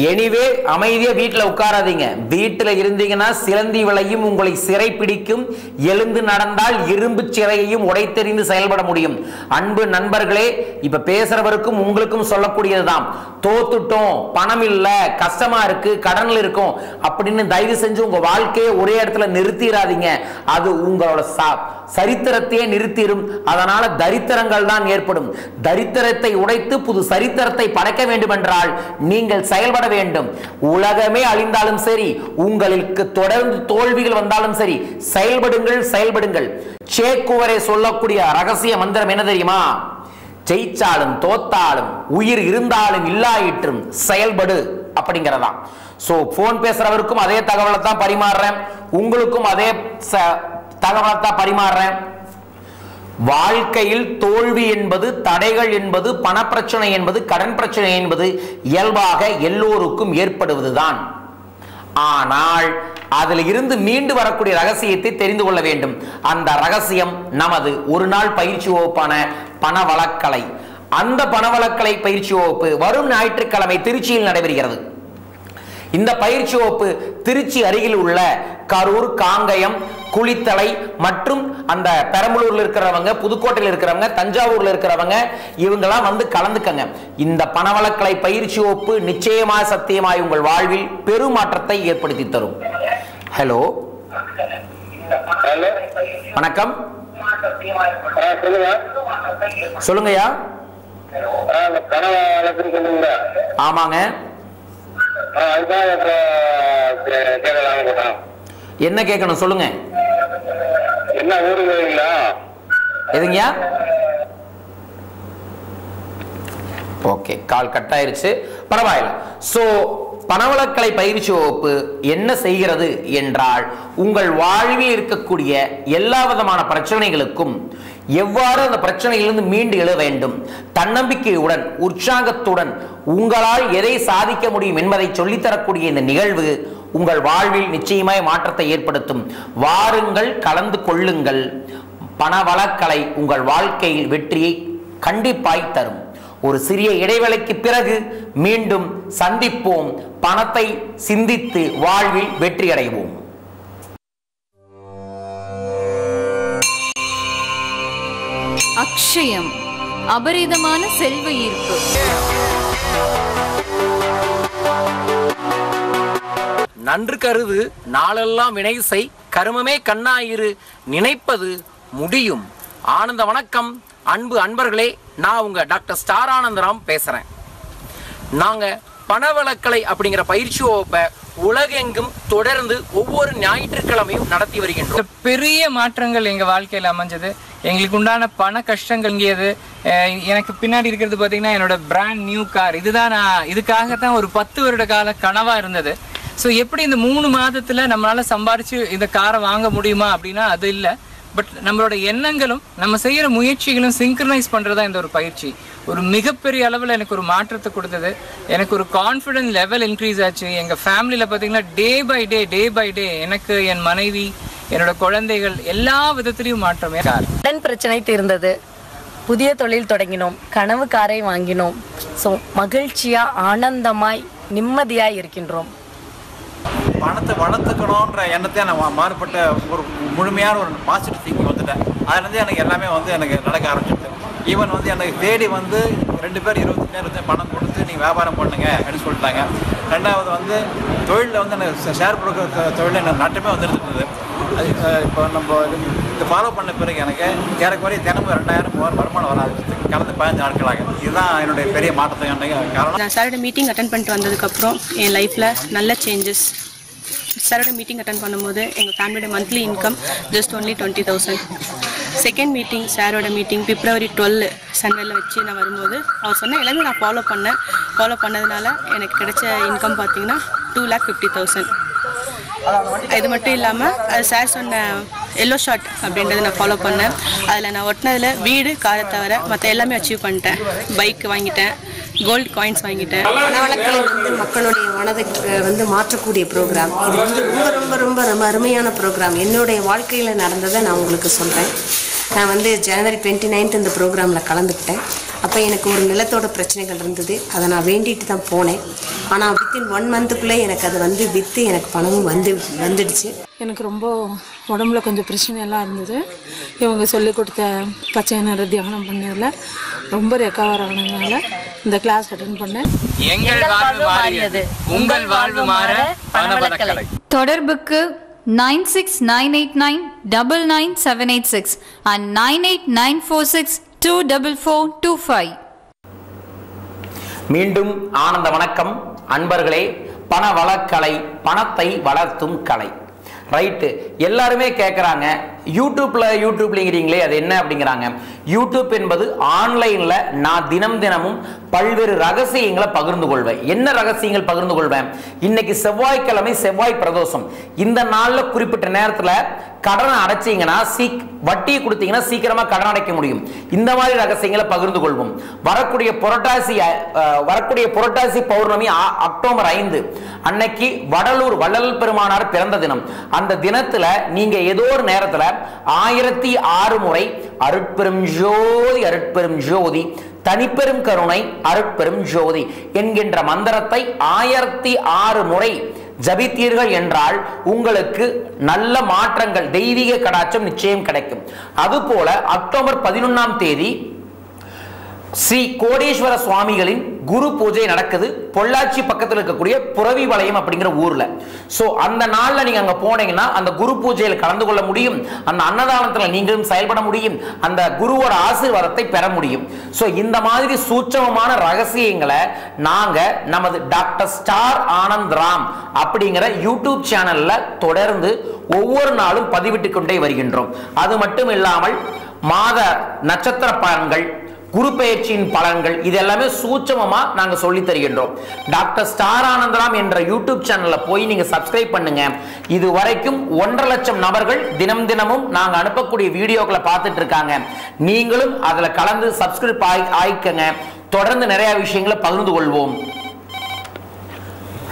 எனிவே அமைதியா வீட்டுல உட்காராதீங்க. வீட்டுல இருந்தீங்கன்னா சிலந்தி விளையும், உங்களை சிறை பிடிக்கும். எழுந்து நடந்தால் இரும்பு சிறையையும் உடைத்தெறிந்து செயல்பட முடியும். அன்பு நண்பர்களே, இப்ப பேசுறவருக்கும் உங்களுக்கும் சொல்லக்கூடியதுதான். தோத்துட்டோம், பணம் இல்ல, கஷ்டமா இருக்கு, கடன்ல இருக்கும் அப்படின்னு தயவு செஞ்சு உங்க வாழ்க்கையை ஒரே இடத்துல நிறுத்திடாதீங்க. அது உங்களோட சரித்திரத்தையே நிறுத்திடும். அதனால தரித்திரங்கள் தான் ஏற்படும். தரித்திரத்தை உடைத்து புது சரித்திரத்தை படைக்க வேண்டும் என்றால் நீங்கள் செயல்பட வேண்டும். உலகமே அழிந்தாலும் சரி, உங்களுக்கு தொடர்ந்து தோல்விகள் வந்தாலும் சரி, செயல்படுங்கள், செயல்படுங்கள். சேக்குவரே சொல்லக்கூடிய ரகசிய மந்திரம் என்ன தெரியுமா? ஜெயிச்சாலும் தோத்தாலும் உயிர் இருந்தாலும் இல்லாயிற்றும் செயல்படு அப்படிங்கிறதா. ஸோ ஃபோன் பேசுறவருக்கும் அதே தகவலை தான் பரிமாறுறேன், உங்களுக்கும் அதே தகவலை தான் பரிமாறுறேன். வாழ்க்கையில் தோல்வி என்பது, தடைகள் என்பது, பணப்பிரச்சனை என்பது, கடன் பிரச்சனை என்பது இயல்பாக எல்லோருக்கும் ஏற்படுவதுதான். ஆனால் அதில் இருந்து மீண்டு வரக்கூடிய ரகசியத்தை தெரிந்து கொள்ள வேண்டும். அந்த ரகசியம் நமது ஒரு நாள் பயிற்சி வகுப்பான பணவளக்கலை. அந்த பணவளக்கலை பயிற்சி வகுப்பு வரும் ஞாயிற்றுக்கிழமை திருச்சியில் நடைபெறுகிறது. இந்த பயிற்சி வகுப்பு திருச்சி அருகில் உள்ள கரூர், காங்கயம், குளித்தலை மற்றும் அந்த பெரம்பலூர்ல இருக்கிறவங்க, புதுக்கோட்டையில் இருக்கிறவங்க, தஞ்சாவூர்ல இருக்கிறவங்க இவங்கெல்லாம் வந்து கலந்துக்கங்க. இந்த பணவளக்கலை பயிற்சி வகுப்பு நிச்சயமாக சத்தியமாய் உங்கள் வாழ்வில் பெருமாற்றத்தை ஏற்படுத்தி தரும். ஹலோ, வணக்கம், சொல்லுங்கய்யா. ஆமாங்க, என்ன கேட்கணும் சொல்லுங்க. என்ன ஊருங்களா? எதுங்கய்யா? ஓகே, கால் கட் ஆயிருச்சு, பரவாயில்ல. சோ பணவளக்கலை பயிற்சி வகுப்பு என்ன செய்கிறது என்றால், உங்கள் வாழ்வில் இருக்கக்கூடிய எல்லா விதமான பிரச்சனைகளுக்கும் எவ்வாறு அந்த பிரச்சனையிலிருந்து மீண்டு எழ வேண்டும், தன்னம்பிக்கையுடன் உற்சாகத்துடன் உங்களால் எதை சாதிக்க முடியும் என்பதை சொல்லித்தரக்கூடிய இந்த நிகழ்வு உங்கள் வாழ்வில் நிச்சயமாய் மாற்றத்தை ஏற்படுத்தும். வாருங்கள், கலந்து கொள்ளுங்கள். பணவளக்கலை உங்கள் வாழ்க்கையில் வெற்றியை கண்டிப்பாய் தரும். ஒரு சிறிய இடைவேளைக்கு பிறகு மீண்டும் சந்திப்போம். பணத்தை சிந்தித்து வாழ்வில் வெற்றி அடைவோம். அக்ஷயம், அபரிதமான செல்வ ஈர்ப்பு. நன்று கருது நாளெல்லாம் வினை செய், கருமமே கண்ணாயிரு, நினைப்பது முடியும். ஆனந்த வணக்கம் அன்பு அன்பர்களே, நான் உங்க டாக்டர் ஸ்டார் ஆனந்தராம் பேசுறேன். நாங்க பணவளக்கலை அப்படிங்கிற பயிற்சி வகுப்பை உலகெங்கும் தொடர்ந்து ஒவ்வொரு ஞாயிற்றுக்கிழமையும் நடத்தி வருகின்றோம். பெரிய மாற்றங்கள் எங்க வாழ்க்கையில் அமைஞ்சது. எங்களுக்கு உண்டான பண கஷ்டங்கள் இங்கியது. எனக்கு பின்னாடி இருக்கிறது பார்த்தீங்கன்னா என்னோட பிராண்ட் நியூ கார். இதுதான் நான் இதுக்காகத்தான் ஒரு 10 வருட கால கனவா இருந்தது. ஸோ எப்படி இந்த 3 மாதத்துல நம்மளால சம்பாரிச்சு இந்த காரை வாங்க முடியுமா அப்படின்னா அது இல்லை. பட் நம்மளோட எண்ணங்களும் நம்ம செய்யற முயற்சிகளும் சிங்க்ரனைஸ் பண்றதா இந்த ஒரு பயிற்சி ஒரு மிகப்பெரிய அளவில் எனக்கு ஒரு மாற்றத்தை கொடுத்தது. எனக்கு ஒரு கான்ஃபிடன்ஸ் லெவல் இன்க்ரீஸ் ஆச்சு. எங்க ஃபேமிலியில பார்த்தீங்கன்னா டே பை டே எனக்கு, என் மனைவி, என்னோட குழந்தைகள் எல்லா விதத்திலையும் மாற்றமே. கடன் பிரச்சனை தீர்ந்தது, புதிய தொழில் தொடங்கினோம், கனவு காரை வாங்கினோம். ஸோ மகிழ்ச்சியா, ஆனந்தமாய், நிம்மதியாய் இருக்கின்றோம். பணத்தை வளர்த்துக்கணுன்ற எண்ணத்தை நான் மாறுபட்ட ஒரு முழுமையான ஒரு பாசிட்டிவ் திங்கிங் வந்துட்டேன். அதுலேருந்து எனக்கு எல்லாமே வந்து எனக்கு நடக்க ஆரம்பிச்சிருது. ஈவன் வந்து எனக்கு தேடி வந்து 2 பேர் 25,000 பணம் கொடுத்து நீங்கள் வியாபாரம் பண்ணுங்க அப்படின்னு சொல்லிட்டாங்க. ரெண்டாவது வந்து தொழிலில் வந்து எனக்கு ஷேர் புரோக்கர் தொழில் எனக்கு நாட்டமே வந்துருந்தது. அது இப்போ நம்ம இது ஃபாலோ பண்ண பிறகு எனக்கு ஏறக்குறைய தினமும் 2,000 வருமானம் வர ஆரம்பிச்சு கடந்த 15 நாட்களாக. இதுதான் என்னுடைய பெரிய மாற்றத்துக்கு காரணம். நான் சாரோட மீட்டிங் அட்டன் பண்ணிட்டு வந்ததுக்கப்புறம் என் லைஃப்பில் நல்ல சேஞ்சஸ். சாரோட மீட்டிங் அட்டன் பண்ணும்போது எங்கள் ஃபேமிலியோட monthly income just only 20,000. Second meeting, சாரோட மீட்டிங் February 12 சண்டேல வச்சு நான் வரும்போது அவர் சொன்ன எல்லாமே நான் ஃபாலோ பண்ணதுனால எனக்கு கிடைச்ச இன்கம் பார்த்தீங்கன்னா 2,50,000. இது மட்டும் இல்லாமல் அது சார் சொன்ன எல்லோ ஷார்ட் அப்படின்றத நான் ஃபாலோ பண்ணேன். அதில் நான் ஒட்டினதில் வீடு, காரை தவிர மற்ற எல்லாமே அச்சீவ் பண்ணிட்டேன். பைக் வாங்கிட்டேன், கோல்டு காயின்ஸ் வாங்கிட்டேன். பணவளக்கலை வந்து மக்களுடைய மனதை வந்து மாற்றக்கூடிய ப்ரோக்ராம். இது வந்து ரொம்ப ரொம்ப ரொம்ப ரொம்ப அருமையான ப்ரோக்ராம். என்னுடைய வாழ்க்கையில் நடந்ததை நான் உங்களுக்கு சொல்கிறேன். நான் வந்து January 29 இந்த ப்ரோக்ராமில் கலந்துக்கிட்டேன். அப்போ எனக்கு ஒரு நிலத்தோட பிரச்சனைகள் இருந்தது. அதை நான் வேண்டிட்டு தான் போனேன். ஆனால் வித்தின் 1 மந்த்துக்குள்ளே எனக்கு அது வந்து விற்று எனக்கு பணமும் வந்துடுச்சு. எனக்கு ரொம்ப உடம்புல கொஞ்சம் பிரச்சனையெல்லாம் இருந்தது. இவங்க சொல்லிக் கொடுத்த பச்சை நிற தியானம் பண்ணதில் ரொம்ப ரெக்கவர் ஆனதுனால இந்த கிளாஸ் அட்டென்ட் பண்ணேன். எங்கள் வாழ்வு மாறியது, உங்கள் வாழ்வு மாற பணவளக்கலை. தொடர்புக்கு 9698999786 and 9894624425. மீண்டும் ஆனந்த வணக்கம் அன்பர்களே. பணவளக்கலை, பணத்தை வளர்த்தும் கலை. ரைட்டு, எல்லாருமே கேட்குறாங்க யூடியூப்லங்கிறீங்களே அது என்ன அப்படிங்கிறாங்க. யூடியூப் என்பது ஆன்லைன்ல நான் தினமும் பல்வேறு ரகசியங்களை பகிர்ந்து கொள்வேன். என்ன ரகசியங்கள் பகிர்ந்து கொள்வேன்? இன்னைக்கு செவ்வாய்க்கிழமை, செவ்வாய் பிரதோஷம். இந்த நாள்ல குறிப்பிட்ட நேரத்துல கடனை அடைச்சீங்கன்னா வட்டியை கொடுத்தீங்கன்னா சீக்கிரமா கடன் அடைக்க முடியும். இந்த மாதிரி ரகசியங்களை பகிர்ந்து கொள்வோம். வரக்கூடிய புரட்டாசி பௌர்ணமி அக்டோபர் 5 அன்னைக்கு வடலூர் வள்ளல் பெருமானார் பிறந்த தினம். அந்த தினத்துல நீங்க ஏதோ ஒரு நேரத்துல 1006 முறை அருட்பெரும் ஜோதி அருட்பெரும் ஜோதி தனிப்பெரும் கருணை அருட்பெரும் ஜோதி என்கின்ற மந்திரத்தை 1006 முறை ஜபித்தீர்கள் என்றால் உங்களுக்கு நல்ல மாற்றங்கள், தெய்வீக கடாட்சம் நிச்சயம் கிடைக்கும். அதுபோல அக்டோபர் 11ஆம் தேதி ஸ்ரீ கோடீஸ்வர சுவாமிகளின் குரு பூஜை நடக்குது. பொள்ளாச்சி பக்கத்தில் இருக்கக்கூடிய புரவிபாளையம் அப்படிங்கிற ஊர்ல. சோ அந்த நாள்ல நீங்க அங்க போனீங்கன்னா அந்த குரு பூஜையில் கலந்து கொள்ள முடியும். அந்த அன்னதானத்துல நீங்களும் செயல்பட முடியும். அந்த குருவோட ஆசீர்வாதத்தை பெற முடியும். சோ இந்த மாதிரி சூட்சமமான ரகசியங்களை நாங்க நமது டாக்டர் ஸ்டார் ஆனந்த் ராம் அப்படிங்கிற யூடியூப் சேனல்ல தொடர்ந்து ஒவ்வொரு நாளும் பதிவிட்டு கொண்டே வருகின்றோம். அது மட்டும் இல்லாமல் மாத நட்சத்திர பலன்கள், குரு பெயர்ச்சியின் பலன்கள் இதெல்லாமே சூட்சமமா நாங்க சொல்லி தருகின்றோம். டாக்டர் ஸ்டார் ஆனந்தராம் என்ற யூடியூப் சேனல்ல போய் நீங்க சப்ஸ்கிரைப் பண்ணுங்க. இது வரைக்கும் 1.5 லட்சம் நபர்கள் தினமும் நாங்க அனுப்பக்கூடிய வீடியோக்களை பார்த்துட்டு இருக்காங்க. நீங்களும் அதுல கலந்து சப்ஸ்கிரைப் ஆயிக்கங்க. தொடர்ந்து நிறைய விஷயங்களை பகிர்ந்து கொள்வோம்.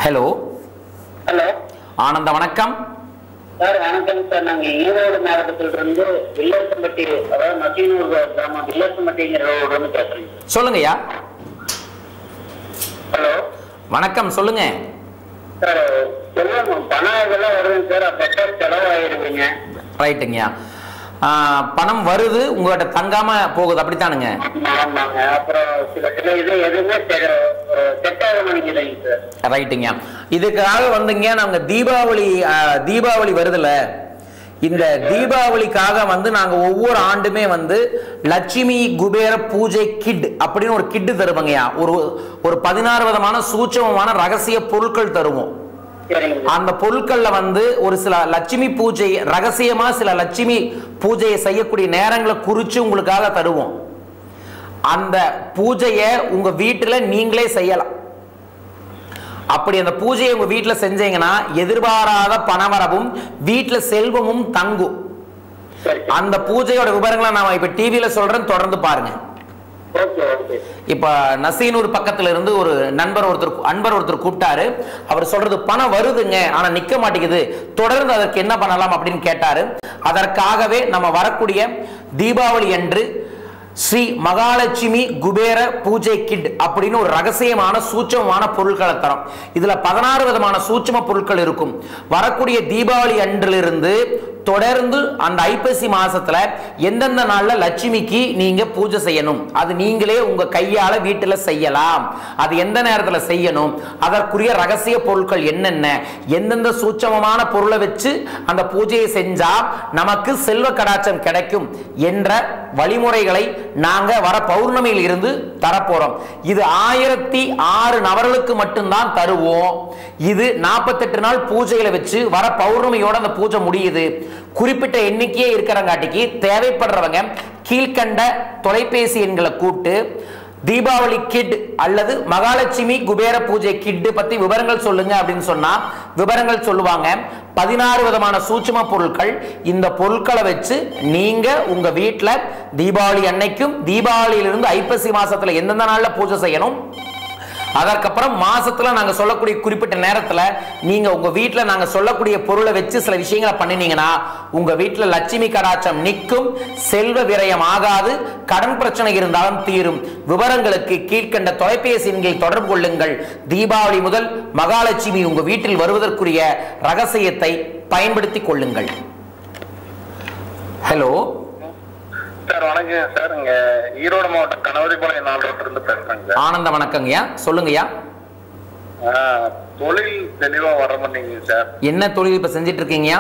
ஹலோ ஆனந்த வணக்கம் சார். வணக்கம் சார். நாங்க ஈரோடு மாவட்டத்திலிருந்து வில்லசம்பட்டி, அதாவது நசீனூர் கிராமம் வில்லசம்பட்டிங்கிற ரோடு பேசுறேன். சொல்லுங்கய்யா. ஹலோ வணக்கம், சொல்லுங்க சார். பணம் இதெல்லாம் வருதுங்க சார், அப்ப செலவாயிருவீங்க. ரைட்டுங்கய்யா. பணம் வருது, உங்கள்கிட்ட தங்காம போகுது, அப்படித்தானுங்க? ஆமாங்க. அப்புறம் சில இது எதுவுமே செட் ஆக மாட்டேங்குதுங்க சார். ரைட்டுங்க. இதுக்காக வந்துங்க நாங்க தீபாவளி வருதுல, இந்த தீபாவளிக்காக நாங்க ஒவ்வொரு ஆண்டுமே லட்சுமி குபேர பூஜை கிட் அப்படின்னு ஒரு கிட் தருவாங்கய்யா. ஒரு 16 விதமான சூட்சமமான ரகசிய பொருட்கள் தருவோம். அந்த பொருட்கள்ல ஒரு சில லட்சுமி பூஜை ரகசியமா சில லட்சுமி பூஜையை செய்யக்கூடிய நேரங்களை குறிச்சு உங்களுக்காக தருவோம். அந்த பூஜையை உங்க வீட்டுல நீங்களே செய்யலாம். அப்படி அந்த பூஜையை உங்க வீட்டுல செஞ்சீங்கன்னா எதிர்பாராத பணவரவும் வீட்டுல செல்வமும் தங்கும். அந்த பூஜையோட விவரங்களை நான் இப்ப டிவியில சொல்றேன், தொடர்ந்து பாருங்க. இப்ப நசீனூர் பக்கத்துல இருந்து ஒரு அன்பர் ஒருத்தர் கூப்பிட்டாரு. அவர் சொல்றது பணம் வருதுங்க, ஆனா நிக்க மாட்டேங்குது, தொடர்ந்து அதற்கு என்ன பண்ணலாம் அப்படின்னு கேட்டாரு. அதற்காகவே நம்ம வரக்கூடிய தீபாவளி அன்று ஸ்ரீ மகாலட்சுமி குபேர பூஜை கிட் அப்படின்னு ஒரு ரகசியமான சூட்சமமான பொருட்களை தரும். இதுல 16 விதமான சூட்சம பொருட்கள் இருக்கும். வரக்கூடிய தீபாவளி அன்றிலிருந்து தொடர்ந்து அந்த ஐப்பசி மாசத்துல எந்தெந்த நாள்ல லட்சுமிக்கு நீங்க பூஜை செய்யணும், அது நீங்களே உங்க கையால வீட்டுல செய்யலாம். அது எந்த நேரத்துல செய்யணும், அதற்குரிய ரகசிய பொருட்கள் என்னென்ன, எந்தெந்த சூட்சமமான பொருளை வச்சு அந்த பூஜையை செஞ்சா நமக்கு செல்வ கடாட்சம் கிடைக்கும் என்ற வழிமுறைகளை நாங்க வர பௌர்ணமியில் இருந்து தரப்போறோம். இது 1006 நபர்களுக்கு மட்டும்தான் தருவோம். இது 48 நாள் பூஜைகளை வச்சு வர பௌர்ணமியோட அந்த பூஜை முடியுது. குறிப்பிட்ட எண்ணிக்கையே இருக்கிறங்காட்டிக்கு தேவைப்படுறவங்க கீழ்கண்ட தொலைபேசி எண்களை கூப்பிட்டு தீபாவளி கிட் அல்லது மகாலட்சுமி குபேர பூஜை கிட் பத்தி விவரங்கள் சொல்லுங்க அப்படின்னு சொன்னா விவரங்கள் சொல்லுவாங்க. 16 விதமான சூட்சும பொருட்கள். இந்த பொருட்களை வச்சு நீங்க உங்க வீட்டுல தீபாவளி அன்னைக்கும் தீபாவளியிலிருந்து ஐப்பசி மாசத்துல எந்தெந்த நாள்ல பூஜை செய்யணும், அதற்கப்புறம் மாசத்துல நாங்க சொல்லக்கூடிய குறிப்பிட்ட நேரத்துல நீங்க உங்க வீட்டுல நாங்க சொல்லக்கூடிய பொருளை வச்சு சில விஷயங்களை பண்ணினீங்கன்னா உங்க வீட்டுல லட்சுமி கடாட்சம் நிற்கும், செல்வ விரயம் ஆகாது, கடன் பிரச்சனை இருந்தாலும் தீரும். விவரங்களுக்கு கீழ்கண்ட தொலைபேசி எண்களில் தொடர்பு கொள்ளுங்கள். தீபாவளி முதல் மகாலட்சுமி உங்க வீட்டில் வருவதற்குரிய ரகசியத்தை பயன்படுத்திக் கொள்ளுங்கள். Hello sir. வணக்கம் சார். இங்க ஈரோடு மாவட்டம் கணவரிபாளையம் 4 ரோட்ல இருந்து பேசுறேங்க. ஆனந்த வணக்கங்கய்யா, சொல்லுங்கய்யா. தொழில் தெளிவா வர மாட்டேங்குது சார். என்ன தொழில் இப்ப செஞ்சிட்டு இருக்கீங்கயா?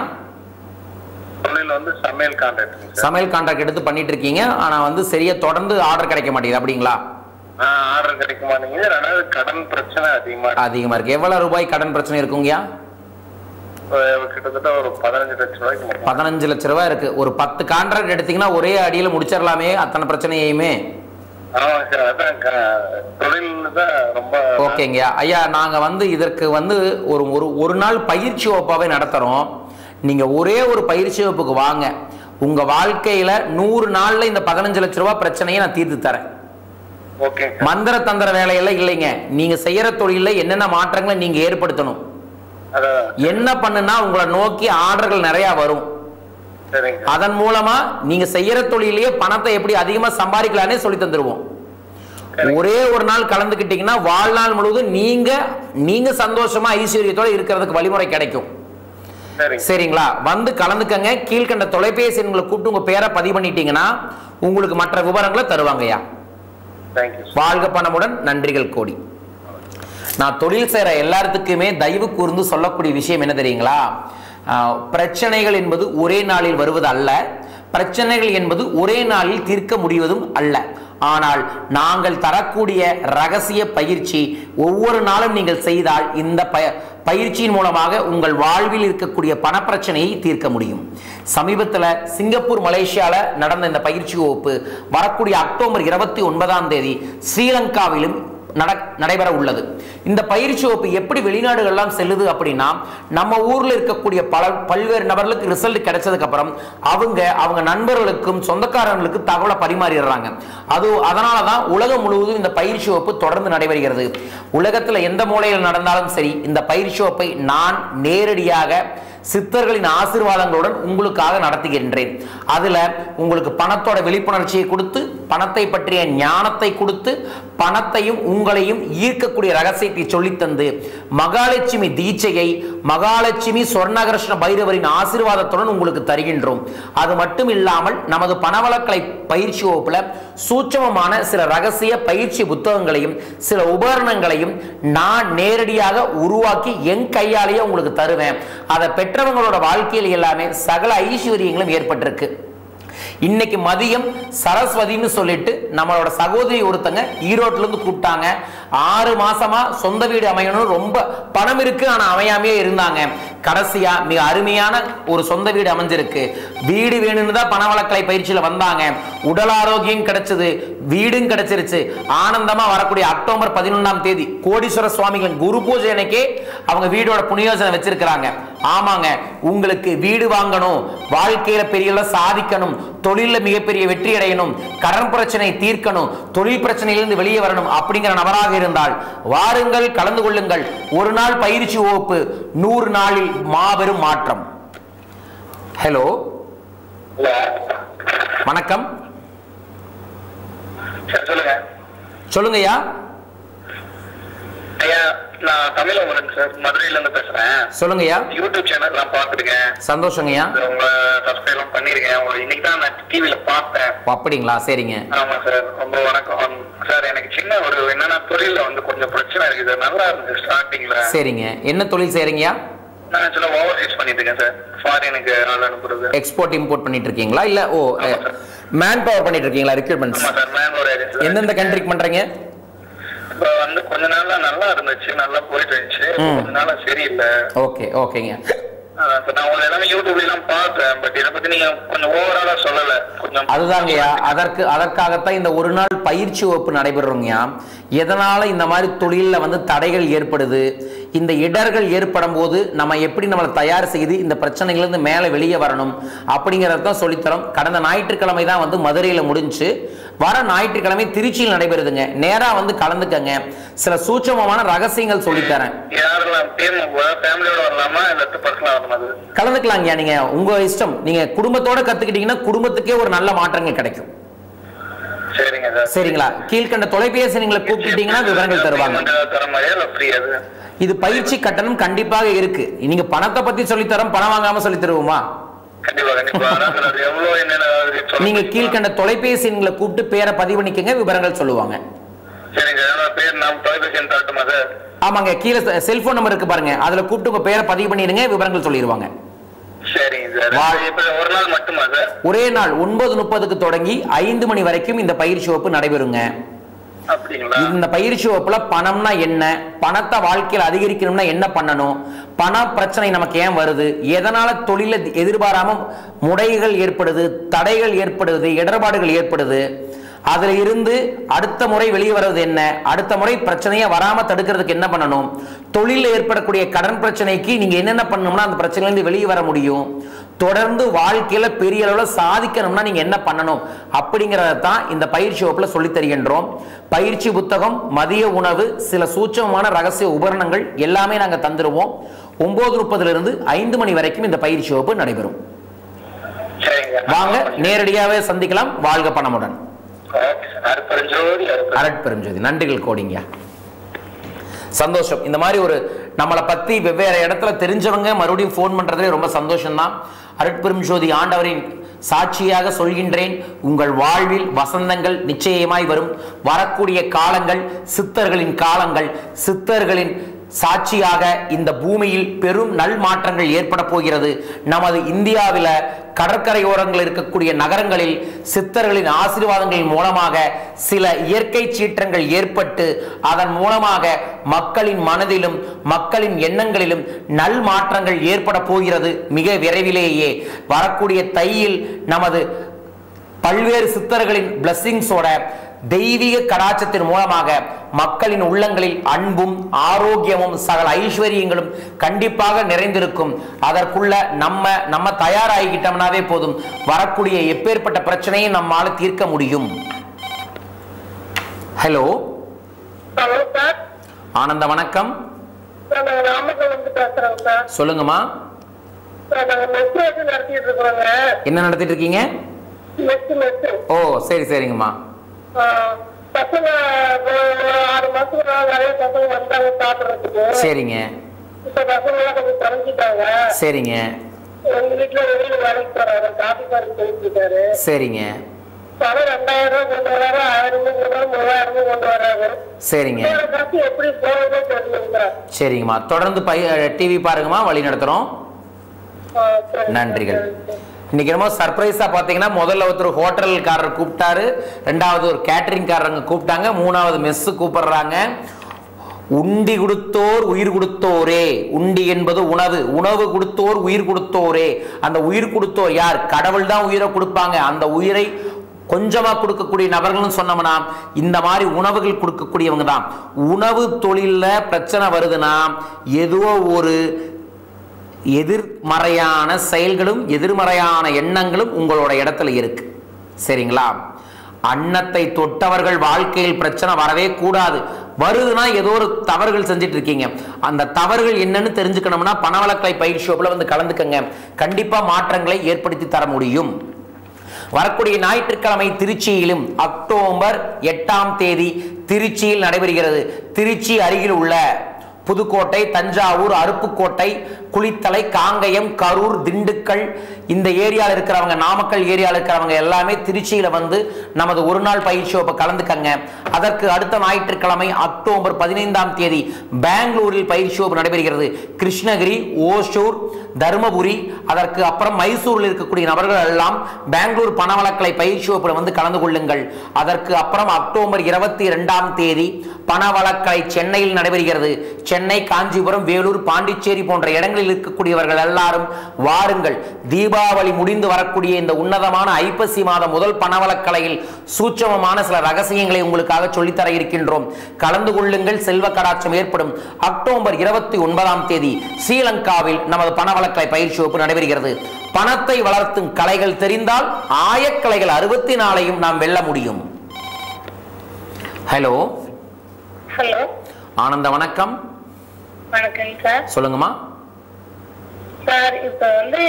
தொழில் சமையல் கான்ட்ராக்ட். சமையல் கான்ட்ராக்ட் எடுத்து பண்ணிட்டு இருக்கீங்க, ஆனா சரியா தொடர்ந்து ஆர்டர் கிடைக்க மாட்டேங்குது, அப்படிங்களா? ஆர்டர் கிடைக்க மாட்டேங்குது. ரெண்டாவது கடன் பிரச்சனை அதிகமா இருக்கு. எவ்வளவு ரூபாய் கடன் பிரச்சனை இருக்குங்கய்யா? கிட்டத்தட்ட ஒரு 15 லட்சம் ரூபாய்க்கு 15 லட்சம் ரூபாய் இருக்கு. ஒரு 10 கான்ட்ராக்ட் எடுத்தீங்கன்னா ஒரே அடியில முடிச்சிடலாமே அத்தனை பிரச்சனையுமே. ஓகேங்க ஐயா, நாங்க வந்து இதற்கு வந்து ஒரு நாள் பயிற்சி வகுப்பாவே நடத்துறோம். நீங்க ஒரே ஒரு பயிற்சி வகுப்புக்கு வாங்க, உங்க வாழ்க்கையில 100 நாள்ல இந்த 15 லட்சம் ரூபாய் பிரச்சனையை நான் தீர்த்து தரேன். மந்திர தந்திர வேலையெல்லாம் இல்லைங்க. நீங்க செய்யற தொழில என்னென்ன மாற்றங்களை நீங்க ஏற்படுத்தணும், என்ன பண்ணுனா உங்களை நோக்கி ஆர்டர்கள் நிறைய வரும், அதன் மூலமா நீங்க செய்யற தொழிலேயே பணத்தை எப்படி அதிகமா சம்பாதிக்கலானே சொல்லி தந்துருவோம். ஒரே ஒரு நாள் கலந்துக்கிட்டீங்கன்னா வாழ்நாள் முழுவதும் நீங்க சந்தோஷமா ஐஸ்வர்யத்தோட இருக்கிறதுக்கு வழிமுறை கிடைக்கும். சரிங்களா? வந்து கலந்துக்கங்க. கீழ்கண்ட தொலைபேசி எண்களை கூப்பிட்டு உங்க பேரை பதிவு பண்ணிட்டீங்கன்னா உங்களுக்கு மற்ற விவரங்களை தருவாங்கய்யா. வாழ்க பணமுடன். நன்றிகள் கோடி. நான் தொழில் செய்யற எல்லாத்துக்குமே தயவு கூர்ந்து சொல்லக்கூடிய விஷயம் என்ன தெரியுங்களா? பிரச்சனைகள் என்பது ஒரே நாளில் வருவது அல்ல, பிரச்சனைகள் என்பது ஒரே நாளில் தீர்க்க முடிவதும் அல்ல. ஆனால் நாங்கள் தரக்கூடிய ரகசிய பயிற்சி ஒவ்வொரு நாளும் நீங்கள் செய்தால் இந்த பயிற்சியின் மூலமாக உங்கள் வாழ்வில் இருக்கக்கூடிய பணப்பிரச்சனையை தீர்க்க முடியும். சமீபத்தில் சிங்கப்பூர் மலேசியாவில் நடந்த இந்த பயிற்சி வகுப்பு வரக்கூடிய அக்டோபர் 29ஆம் தேதி ஸ்ரீலங்காவிலும் நடைபெற உள்ளது. இந்த பயிற்சி வகுப்பு எப்படி வெளிநாடுகள்லாம் செல்லுது அப்படின்னா, நம்ம ஊர்ல இருக்கக்கூடிய பல்வேறு நபர்களுக்கு ரிசல்ட் கிடைச்சதுக்கு அப்புறம் அவங்க நண்பர்களுக்கும் சொந்தக்காரர்களுக்கு தகவலை பரிமாறிடுறாங்க. அதனாலதான் உலகம் முழுவதும் இந்த பயிற்சி வகுப்பு தொடர்ந்து நடைபெறுகிறது. உலகத்துல எந்த மூலையில் நடந்தாலும் சரி இந்த பயிற்சி வகுப்பை நான் நேரடியாக சித்தர்களின் ஆசீர்வாதங்களுடன் உங்களுக்காக நடத்துகின்றேன். அதுல உங்களுக்கு பணத்தோட விழிப்புணர்ச்சியை கொடுத்து, பணத்தை பற்றிய ஞானத்தை கொடுத்து, பணத்தையும் உங்களையும் ஈர்க்கக்கூடிய ரகசியத்தை சொல்லித்தந்து, மகாலட்சுமி தீட்சையை மகாலட்சுமி சொர்ணகிருஷ்ண பைரவரின் ஆசீர்வாதத்துடன் உங்களுக்கு தருகின்றோம். அது மட்டும் இல்லாமல் நமது பணவளக்கலை பயிற்சி வகுப்புல சூட்சமமான சில ரகசிய பயிற்சி புத்தகங்களையும் சில உபகரணங்களையும் நான் நேரடியாக உருவாக்கி என் கையாலேயே உங்களுக்கு தருவேன். அதை பெற்றவங்களோட வாழ்க்கையில் எல்லாமே சகல ஐஸ்வர்யங்களும் ஏற்பட்டிருக்கு. இன்னைக்கு மதியம் சரஸ்வதினு சொல்லிட்டு நம்மளோட சகோதரி ஒருத்தங்க ஈரோட்ல இருந்து கூப்பிட்டாங்க. 6 மாசமா சொந்த வீடு அமையணும், ரொம்ப பணம் இருக்கு ஆனா அமையாமே இருந்தாங்க. கடைசியா மிக அருமையான ஒரு சொந்த வீடு அமைஞ்சிருக்கு. வீடு வேணும்னு தான் பணவளக்கலை பயிற்சியில வந்தாங்க. உடல் ஆரோக்கியம் கிடைச்சது, வீடும் கிடைச்சிருச்சு. ஆனந்தமா வரக்கூடிய அக்டோபர் 11ஆம் தேதி கோடீஸ்வர சுவாமிகளின் குரு பூஜை அன்னைக்கே அவங்க வீடோட புண்ணியோசனை வச்சிருக்கிறாங்க. ஆமாங்க, உங்களுக்கு வீடு வாங்கணும், வாழ்க்கையில பெரிய சாதிக்கணும், தொழில மிகப்பெரிய வெற்றி அடையணும், கடன் பிரச்சனை தீர்க்கணும், தொழில் பிரச்சனையிலிருந்து வெளியே வரணும் அப்படிங்கிற நபராக இருந்தால் வாருங்கள், கலந்து கொள்ளுங்கள். ஒரு நாள் பயிற்சி வகுப்பு 100 நாளில் மாபெரும் மாற்றம். ஹலோ, வணக்கம். சொல்லுங்கய்யா. நான் தமிழன் சார், மதுரையில இருந்து பேசுறேன். சொல்லுங்கய்யா. யூடியூப் சேனல் நான் பாத்துருக்கேன். சந்தோஷங்கய்யா. உங்க சப்ஸ்கிரைப் பண்ணிருக்கேன். இன்னைக்கு தான் நான் டிவில பார்த்தேன். அப்படிங்களா? சரிங்க. ஆமா சார், ரொம்ப வணக்கம் சார். எனக்கு சின்ன ஒரு என்னன்னா தொழில வந்து கொஞ்சம் பிரச்சனை இருக்கு சார். நல்லா இருந்துச்சு ஸ்டார்டிங்ல. சரிங்க. என்ன தொழில் செய்றீங்கயா? நான் ஆக்சுவலா ஓவர்சீஸ் பண்ணிட்டு இருக்கேன் சார். ஃபாரினுக்கு ஆள் அனுப்புறது. எக்ஸ்போர்ட் இம்போர்ட் பண்ணிட்டு இருக்கீங்களா? இல்ல மேன் பவர் பண்ணிட்டு இருக்கீங்களா? ரிக்ரூட்மெண்ட்ஸ். ஆமா சார், மேன் பவர் ஏஜென்சி. எந்தெந்த கண்ட்ரிக்கு பண்றீங்க? இப்ப வந்து கொஞ்ச நாள்ல நல்லா இருந்துச்சு, நல்லா போயிட்டு இருந்துச்சு. கொஞ்ச நாளா சரியில்லை. ஓகே, ஓகேங்க. நான் உங்களை எல்லாமே யூடியூப்ல எல்லாம் பார்த்தேன். பட் இதை பத்தி நீங்க கொஞ்சம் ஓவராலா சொல்லல. கொஞ்சம் அதுதாங்கய்யா, அதற்காகத்தான் இந்த ஒரு நாள் பயிற்சி வகுப்பு நடைபெறுங்கய்யா. எதனால இந்த மாதிரி தொழில வந்து தடைகள் ஏற்படுது, இந்த இடர்கள் ஏற்படும் போது நம்ம எப்படி நம்மளை தயார் செய்து இந்த பிரச்சனைகளிலிருந்து மேலே வெளியே வரணும் அப்படிங்கிறத தான் சொல்லித்தரோம். கடந்த ஞாயிற்றுக்கிழமை தான் வந்து மதுரையில் முடிஞ்சு, வர ஞாயிற்றுக்கிழமை திருச்சியில் நடைபெறுதுங்க. நேரா வந்து கலந்துக்கங்க. சில சூட்சமமான ரகசியங்கள் சொல்லித்தரேன். கலந்துக்கலாங்கய்யா. நீங்க உங்க இஷ்டம். நீங்க குடும்பத்தோட கத்துக்கிட்டீங்கன்னா குடும்பத்துக்கே ஒரு நல்ல மாற்றங்கள் கிடைக்கும். சரிங்களா? கீழ்கண்ட தொலைபேசி நீங்களை கூப்பிட்டீங்கன்னா விவரங்கள் தருவாங்க. இது பயிற்சி கட்டணம் கண்டிப்பாக இருக்கு. நீங்க பணத்தை பத்தி சொல்லித்தரோம், பணம் வாங்காம சொல்லி தருவோமா? நீங்க கீழ்கண்ட தொலைபேசி எண்களை கூப்பிட்டு பேரை பதிவு பண்ணிக்கங்க, விவரங்கள் சொல்லுவாங்க. ஆமாங்க, கீழே செல்போன் நம்பர் இருக்கு பாருங்க, அதுல கூப்பிட்டு உங்க பேரை பதிவு பண்ணிடுங்க, விவரங்கள் சொல்லிடுவாங்க. ஒரே நாள் 9:30க்கு தொடங்கி 5 மணி வரைக்கும் இந்த பயிற்சி வகுப்பு நடைபெறுங்க. இந்த பயிற்சி வகுப்புல பணம்னா என்ன, பணத்தை வாழ்க்கையில் அதிகரிக்கணும்னா என்ன பண்ணணும், பண பிரச்சனை நமக்கு ஏன் வருது, எதனால தொழில எதிர்பாராம முடைகள் ஏற்படுது, தடைகள் ஏற்படுது, இடர்பாடுகள் ஏற்படுது, அதுல இருந்து அடுத்த முறை வெளியே வருவது என்ன, அடுத்த முறை பிரச்சனையை வராம தடுக்கிறதுக்கு என்ன பண்ணணும், தொழில ஏற்படக்கூடிய கடன் பிரச்சனைக்கு நீங்க என்னென்ன பண்ணணும்னா அந்த பிரச்சனையிலிருந்து வெளியே வர முடியும், தொடர்ந்து வாழ்க்கையில பெரிய அளவுல சாதிக்கணும்னா நீங்க என்ன பண்ணணும் அப்படிங்கறத தான் இந்த பயிற்சி வகுப்புல சொல்லி தருகின்றோம். பயிற்சி புத்தகம், மதிய உணவு, சில சூட்சமமான ரகசிய உபகரணங்கள் எல்லாமே நாங்க தந்துருவோம். 9:30 இருந்து 5 மணி வரைக்கும் இந்த பயிற்சி வகுப்பு நடைபெறும். வாங்க, நேரடியாவே சந்திக்கலாம். வாழ்க பணமுடன். அருட்பெருஞ்சோதி. நன்றிகள் கோடிங்க. சந்தோஷம். இந்த மாதிரி ஒரு நம்மளை பத்தி வெவ்வேறு இடத்துல தெரிஞ்சவங்க மறுபடியும் போன் பண்றதுல ரொம்ப சந்தோஷம் தான். அருட்பெருஞ்சோதி ஆண்டவரின் சாட்சியாக சொல்கின்றேன், உங்கள் வாழ்வில் வசந்தங்கள் நிச்சயமாய் வரும். வரக்கூடிய காலங்கள் சித்தர்களின் காலங்கள். சித்தர்களின் சாட்சியாக இந்த பூமியில் பெரும் நல் மாற்றங்கள் ஏற்பட போகிறது. நமது இந்தியாவில் கடற்கரையோரங்களில் இருக்கக்கூடிய நகரங்களில் சித்தர்களின் ஆசீர்வாதங்களின் மூலமாக சில இயற்கை சீற்றங்கள் ஏற்பட்டு அதன் மூலமாக மக்களின் மனதிலும் மக்களின் எண்ணங்களிலும் நல் மாற்றங்கள் ஏற்பட போகிறது. மிக விரைவிலேயே வரக்கூடிய தையில் நமது பல்வேறு சித்தர்களின் பிளஸிங்ஸோட தெய்வீக கடாட்சத்தின் மூலமாக மக்களின் உள்ளங்களில் அன்பும் ஆரோக்கியமும் சகல ஐஸ்வர்யங்களும் கண்டிப்பாக நிறைந்திருக்கும். அதற்குள்ள நம்ம தயாராகிக்கிட்டோம்னாவே போதும், வரக்கூடிய எப்பேற்பட்ட பிரச்சனையை நம்மால தீர்க்க முடியும். ஹலோ ஆனந்த, வணக்கம். சொல்லுங்கம்மா. என்ன நடத்திட்டு இருக்கீங்க? ஓ, சரி சரிங்கம்மா. பசங்க 6 மாசம் நிறைய பசங்க வந்தாங்க சாப்பிடுறதுக்கு. சரிங்க. இப்ப பசங்க எல்லாம் கொஞ்சம் குறைஞ்சிட்டாங்க. சரிங்க. எங்க வீட்டுல வெளியில வேலைக்கு போறாரு, காபி பார்த்து போயிட்டு இருக்காரு. சரிங்க. பணம் 2000 ரூபாய் கொண்டு வராரு, 1000 ரூபாய் கொண்டு வராரு, 3000 ரூபாய் கொண்டு வராரு. சரிங்க. காசு எப்படி போறதோ தெரியல. சரிங்கம்மா, தொடர்ந்து டிவி பாருங்கம்மா, வழி நடத்துறோம். நன்றிகள். இன்னைக்கு என்னமோ சர்ப்ரைஸா பாத்தீங்கன்னா, முதல்ல ஒருத்தர் ஹோட்டல்காரர் கூப்பிட்டாரு, ரெண்டாவது ஒரு கேட்டரிங்காரங்க கூப்பிட்டாங்க, மூணாவது மெஸ் கூப்பிடுறாங்க. உண்டி கொடுத்தோர் உயிர் கொடுத்தோரே. உண்டி என்பது உணவு, உணவு கொடுத்தோர் உயிர் கொடுத்தோரே. அந்த உயிர் கொடுத்தோர் யார்? கடவுள் தான் உயிரை கொடுப்பாங்க. அந்த உயிரை கொஞ்சமா கொடுக்கக்கூடிய நபர்கள்னு சொன்னோம்னா இந்த மாதிரி உணவுகள் கொடுக்கக்கூடியவங்க தான். உணவு தொழில பிரச்சனை வருதுன்னா ஏதோ ஒரு எதிர்மறையான செயல்களும் எதிர்மறையான எண்ணங்களும் உங்களோட இடத்துல இருக்கு. சரிங்களா? அன்னத்தை தொட்டவர்கள் வாழ்க்கையில் பிரச்சனை வரவே கூடாது. வருதுன்னா ஏதோ ஒரு தவறுகள் செஞ்சுட்டு இருக்கீங்க. அந்த தவறுகள் என்னன்னு தெரிஞ்சுக்கணும்னா பணவளக்கலை பயிற்சி வகுப்புல வந்து கலந்துக்கங்க. கண்டிப்பா மாற்றங்களை ஏற்படுத்தி தர முடியும். வரக்கூடிய ஞாயிற்றுக்கிழமை திருச்சியிலும் அக்டோபர் 8ஆம் தேதி திருச்சியில் நடைபெறுகிறது. திருச்சி அருகில் உள்ள புதுக்கோட்டை, தஞ்சாவூர், அருப்புக்கோட்டை, குளித்தலை, காங்கயம், கரூர், திண்டுக்கல் இந்த ஏரியாவில் இருக்கிறவங்க, நாமக்கல் ஏரியாவில் இருக்கிறவங்க எல்லாமே திருச்சியில வந்து நமது ஒரு நாள் பயிற்சி வகுப்பை கலந்துக்கங்க. அதற்கு அடுத்த ஞாயிற்றுக்கிழமை அக்டோபர் 15ஆம் தேதி பெங்களூரில் பயிற்சி வகுப்பு நடைபெறுகிறது. கிருஷ்ணகிரி, ஓசூர், தருமபுரி, அதற்கு அப்புறம் மைசூரில் இருக்கக்கூடிய நபர்கள் எல்லாம் பெங்களூர் பணவளக்கலை பயிற்சி வகுப்பில் வந்து கலந்து கொள்ளுங்கள். அதற்கு அப்புறம் அக்டோபர் 22ஆம் தேதி பணவளக்கலை சென்னையில் நடைபெறுகிறது. சென்னை, காஞ்சிபுரம், வேலூர், பாண்டிச்சேரி போன்ற இடங்களில் இருக்கக்கூடியவர்கள் எல்லாரும் வாருங்கள். தீபாவளி முடிந்து வரக்கூடிய இந்த உன்னதமான ஐப்பசி மாதம் முதல் பணவளக்கலையில் சூட்சமமான சில ரகசியங்களை உங்களுக்காக சொல்லித்தர இருக்கின்றோம். கலந்து கொள்ளுங்கள், செல்வ கடாட்சம் ஏற்படும். அக்டோபர் 29ஆம் தேதி ஸ்ரீலங்காவில் நமது பணவளக்கலை பயிற்சி வகுப்பு நடைபெறுகிறது. பணத்தை வளர்த்தும் கலைகள் தெரிந்தால் ஆயக்கலைகள் 64ஐயும் நாம் வெல்ல முடியும். ஹலோ ஹலோ ஆனந்த, வணக்கம். வணக்கம் சார். சொல்லுங்கம்மா. சார், இப்ப வந்து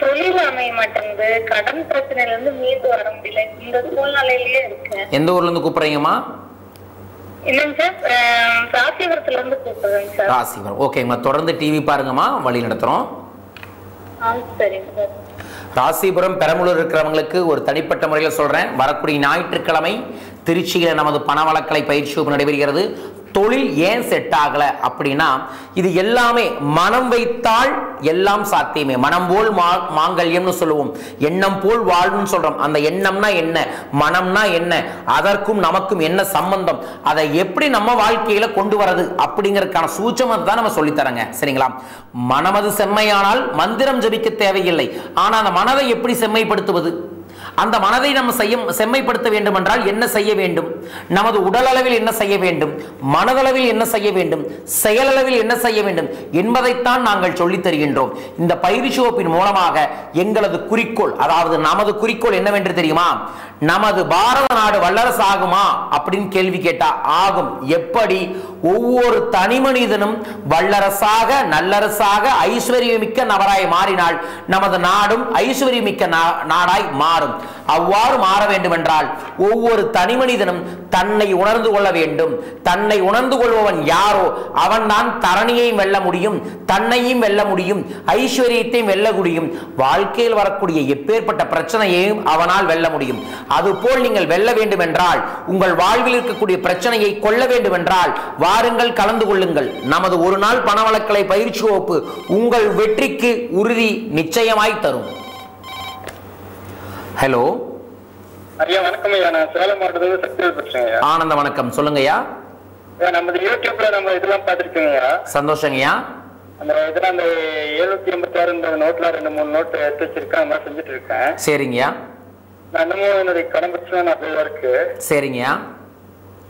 தொழில் அமைய மாட்டேங்குது, கடன் பிரச்சனையில இருந்து மீண்டு வர முடியல, இந்த சூழ்நிலையிலேயே இருக்கு. எந்த ஊர்ல இருந்து கூப்பிடுறீங்கம்மா? இல்லைங்க சார், ராசிபுரத்துல இருந்து கூப்பிடுறேங்க சார். ராசிபுரம். ஓகேங்கம்மா, தொடர்ந்து டிவி பாருங்கம்மா, வழி நடத்துறோம். சரிங்க சார். ராசிபுரம், பெரம்பலூர் இருக்கிறவங்களுக்கு ஒரு தனிப்பட்ட முறையில் சொல்றேன். வரக்கூடிய ஞாயிற்றுக்கிழமை திருச்சியில் நமது பணவளக்கலை பயிற்சி வகுப்பு நடைபெறுகிறது. தொழில் ஏன் செட் ஆகல அப்படின்னா இது எல்லாமே மனம் வைத்தால் எல்லாம் சாத்தியமே. மனம் போல் மாங்கல்யம்னு சொல்லுவோம், எண்ணம் போல் வாழ்வுன்னு சொல்றோம். அந்த எண்ணம்னா என்ன, மனம்னா என்ன, அதற்கும் நமக்கும் என்ன சம்பந்தம், அதை எப்படி நம்ம வாழ்க்கையில கொண்டு வரது அப்படிங்கறதுக்கான சூட்சமத்தை தான் நம்ம சொல்லித்தரங்க. சரிங்களா? மனமது செம்மையானால் மந்திரம் ஜபிக்க தேவையில்லை. ஆனா அந்த மனதை எப்படி செம்மைப்படுத்துவது, அந்த மனதை நம்ம செம்மைப்படுத்த வேண்டும் என்றால் என்ன செய்ய வேண்டும், நமது உடல் அளவில் என்ன செய்ய வேண்டும், மனதளவில் என்ன செய்ய வேண்டும், செயலளவில் என்ன செய்ய வேண்டும் என்பதைத்தான் நாங்கள் சொல்லித் தருகின்றோம். இந்த பயிற்சி வகுப்பின் மூலமாக எங்களது குறிக்கோள், அதாவது நமது குறிக்கோள் என்னவென்று தெரியுமா? நமது பாரத நாடு வல்லரசு ஆகுமா அப்படின்னு கேள்வி கேட்டா ஆகும். எப்படி? ஒவ்வொரு தனி மனிதனும் வல்லரசாக நல்லரசாக ஐஸ்வர்யமிக்க நபராய் மாறினால் நமது நாடும் ஐஸ்வர்யமிக்க நாடாய் மாறும். அவ்வாறு மாற வேண்டும் என்றால் ஒவ்வொரு தனி மனிதனும் தன்னை உணர்ந்து கொள்ள வேண்டும். தன்னை உணர்ந்து கொள்பவன் யாரோ அவன் தான் தரணியையும் வெல்ல முடியும், தன்னையும் வெல்ல முடியும், ஐஸ்வர்யத்தையும் வெல்ல முடியும். வாழ்க்கையில் வரக்கூடிய எப்பேற்பட்ட பிரச்சனையையும் அவனால் வெல்ல முடியும். அதுபோல் நீங்கள் வெல்ல வேண்டும் என்றால், உங்கள் வாழ்வில் இருக்கக்கூடிய பிரச்சனையை கொள்ள வேண்டும் என்றால் வாருங்கள், கலந்து கொள்ளுங்கள். நமது ஒரு நாள் பணவளக்கலை பயிற்சி வகுப்பு உங்கள் வெற்றிக்கு உறுதி நிச்சயமாய் தரும். ஹலோ ஐயா, வணக்கம் ஐயா. நான் சேலம் மாவட்டத்துல சக்திவேல் பேசுறேன். ஆனந்த வணக்கம், சொல்லுங்கய்யா. நம்ம யூடியூப்ல நம்ம இதெல்லாம் பார்த்துருக்கோங்க. சந்தோஷங்கய்யா. அந்த இதெல்லாம் அந்த 786 நோட்ல 2-3 நோட் எடுத்து வச்சிருக்கேன், அந்த மாதிரி செஞ்சுட்டு இருக்கேன். சரிங்கய்யா. இன்னமும் என்னுடைய கடன் பிரச்சனை நிறைய இருக்கு. சரிங்கய்யா.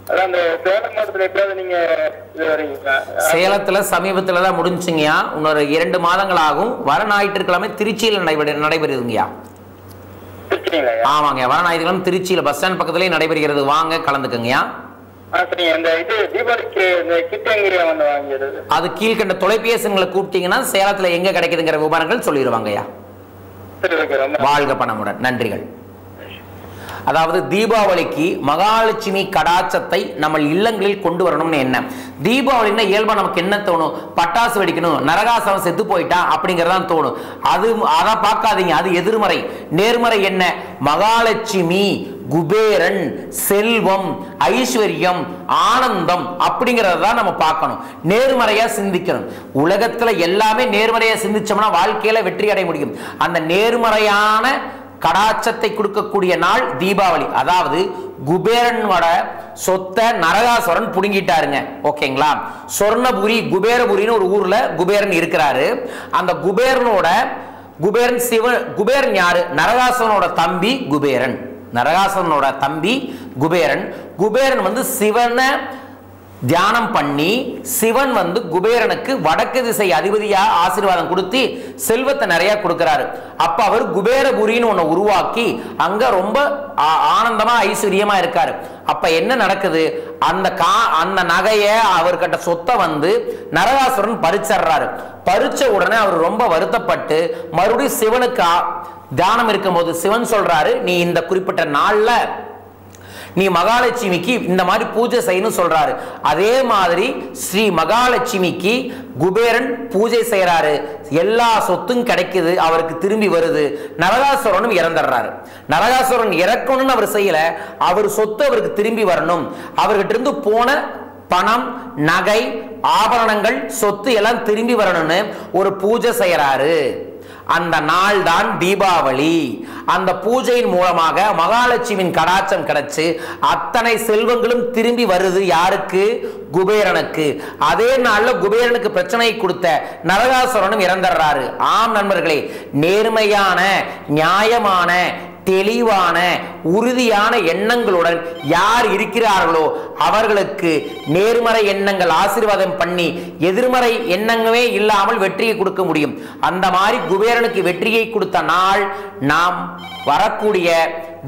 அதான் அந்த சேலம் மாவட்டத்துல எப்படியாவது நீங்க இது வரீங்களா? சேலத்துல சமீபத்துல தான் முடிஞ்சுங்கய்யா. இன்னொரு 2 மாதங்கள் ஆகும். வர ஞாயிற்றுக்கிழமை திருச்சியில் நடைபெறுதுங்கய்யா. ஆமாங்க, வர ஞாயிற்றுக்கிழமை திருச்சியில பஸ் ஸ்டாண்ட் பக்கத்திலேயே நடைபெறுகிறது. வாங்க, கலந்துக்குங்கய்யா. அது கீழ்கண்ட தொலைபேசிகளை கூப்பிட்டீங்கன்னா சேலத்துல எங்க கிடைக்குதுங்கிற விவரங்கள் சொல்லிடுவாங்கய்யா. வாழ்க பணமுடன். நன்றிகள். அதாவது தீபாவளிக்கு மகாலட்சுமி கடாட்சத்தை நம்ம இல்லங்களில் கொண்டு வரணும்னு என்ன. தீபாவளின்னா இயல்பா நமக்கு என்ன தோணும்? பட்டாசு வெடிக்கணும், நரகாசவன் செத்து போயிட்டா அப்படிங்கறதான் தோணும். அதை பார்க்காதீங்க, அது எதிர்மறை. நேர்மறை என்ன? மகாலட்சுமி, குபேரன், செல்வம், ஐஸ்வர்யம், ஆனந்தம் அப்படிங்கறத நம்ம பார்க்கணும். நேர்மறையா சிந்திக்கணும். உலகத்துல எல்லாமே நேர்மறையா சிந்திச்சோம்னா வாழ்க்கையில வெற்றி அடைய முடியும். அந்த நேர்மறையான கடாட்சத்தை கொடுக்கக்கூடிய நாள் தீபாவளி. அதாவது குபேரனோட சொத்தை நரகாசுரன் புடுங்கிட்டாருங்க. ஓகேங்களா? சொர்ணபுரி, குபேரபுரின்னு ஒரு ஊர்ல குபேரன் இருக்கிறாரு. அந்த குபேரன் குபேரன் யாரு? நரகாசுரனோட தம்பி குபேரன். நரகாசுரனோட தம்பி குபேரன். குபேரன் சிவனை தியானம் பண்ணி சிவன் குபேரனுக்கு வடக்கு திசை அதிபதியா ஆசீர்வாதம் கொடுத்து செல்வத்தை நிறைய கொடுக்கிறாரு. அப்ப அவர் குபேரபுரின்னு ஒண்ணு உருவாக்கி அங்க ரொம்ப ஆனந்தமா ஐஸ்வர்யமா இருக்காரு. அப்ப என்ன நடக்குது? அந்த நகைய அவர்கிட்ட சொத்தை நரகாசுரன் பறிச்சர்றாரு. பறிச்ச உடனே அவர் ரொம்ப வருத்தப்பட்டு மறுபடியும் சிவனுக்கு தியானம் இருக்கும்போது சிவன் சொல்றாரு, நீ இந்த குறிப்பிட்ட நாள்ல நீ மகாலட்சுமிக்கு இந்த மாதிரி பூஜை செய்யணும் சொல்றாரு. அதே மாதிரி ஸ்ரீ மகாலட்சுமிக்கு குபேரன் பூஜை செய்யறாரு. எல்லா சொத்தும் கிடைக்குது, அவருக்கு திரும்பி வருது. நரகாசுரனும் இறந்துடுறாரு. நரகாசுரன் இறக்கணும்னு அவர் செய்யல, அவர் சொத்து அவருக்கு திரும்பி வரணும். அவர்கிட்ட இருந்து போன பணம், நகை, ஆபரணங்கள், சொத்து எல்லாம் திரும்பி வரணும்னு ஒரு பூஜை செய்யறாரு. அந்த நாள் தான் தீபாவளி. அந்த பூஜையின் மூலமாக மகாலட்சுமியின் கடாட்சம் கிடைச்சு அத்தனை செல்வங்களும் திரும்பி வருது. யாருக்கு? குபேரனுக்கு. அதே நாள்ல குபேரனுக்கு பிரச்சனை கொடுத்த நரகாசுரனும் இறந்துடுறாரு. ஆம் நண்பர்களே, நேர்மையான, நியாயமான, தெளிவான, உறுதியான எண்ணங்களுடன் யார் இருக்கிறார்களோ அவர்களுக்கு நேர்மறை எண்ணங்கள் ஆசீர்வாதம் பண்ணி எதிர்மறை எண்ணங்களே இல்லாமல் வெற்றியை கொடுக்க முடியும். அந்த மாதிரி குபேரனுக்கு வெற்றியை கொடுத்த நாள் நாம் வரக்கூடிய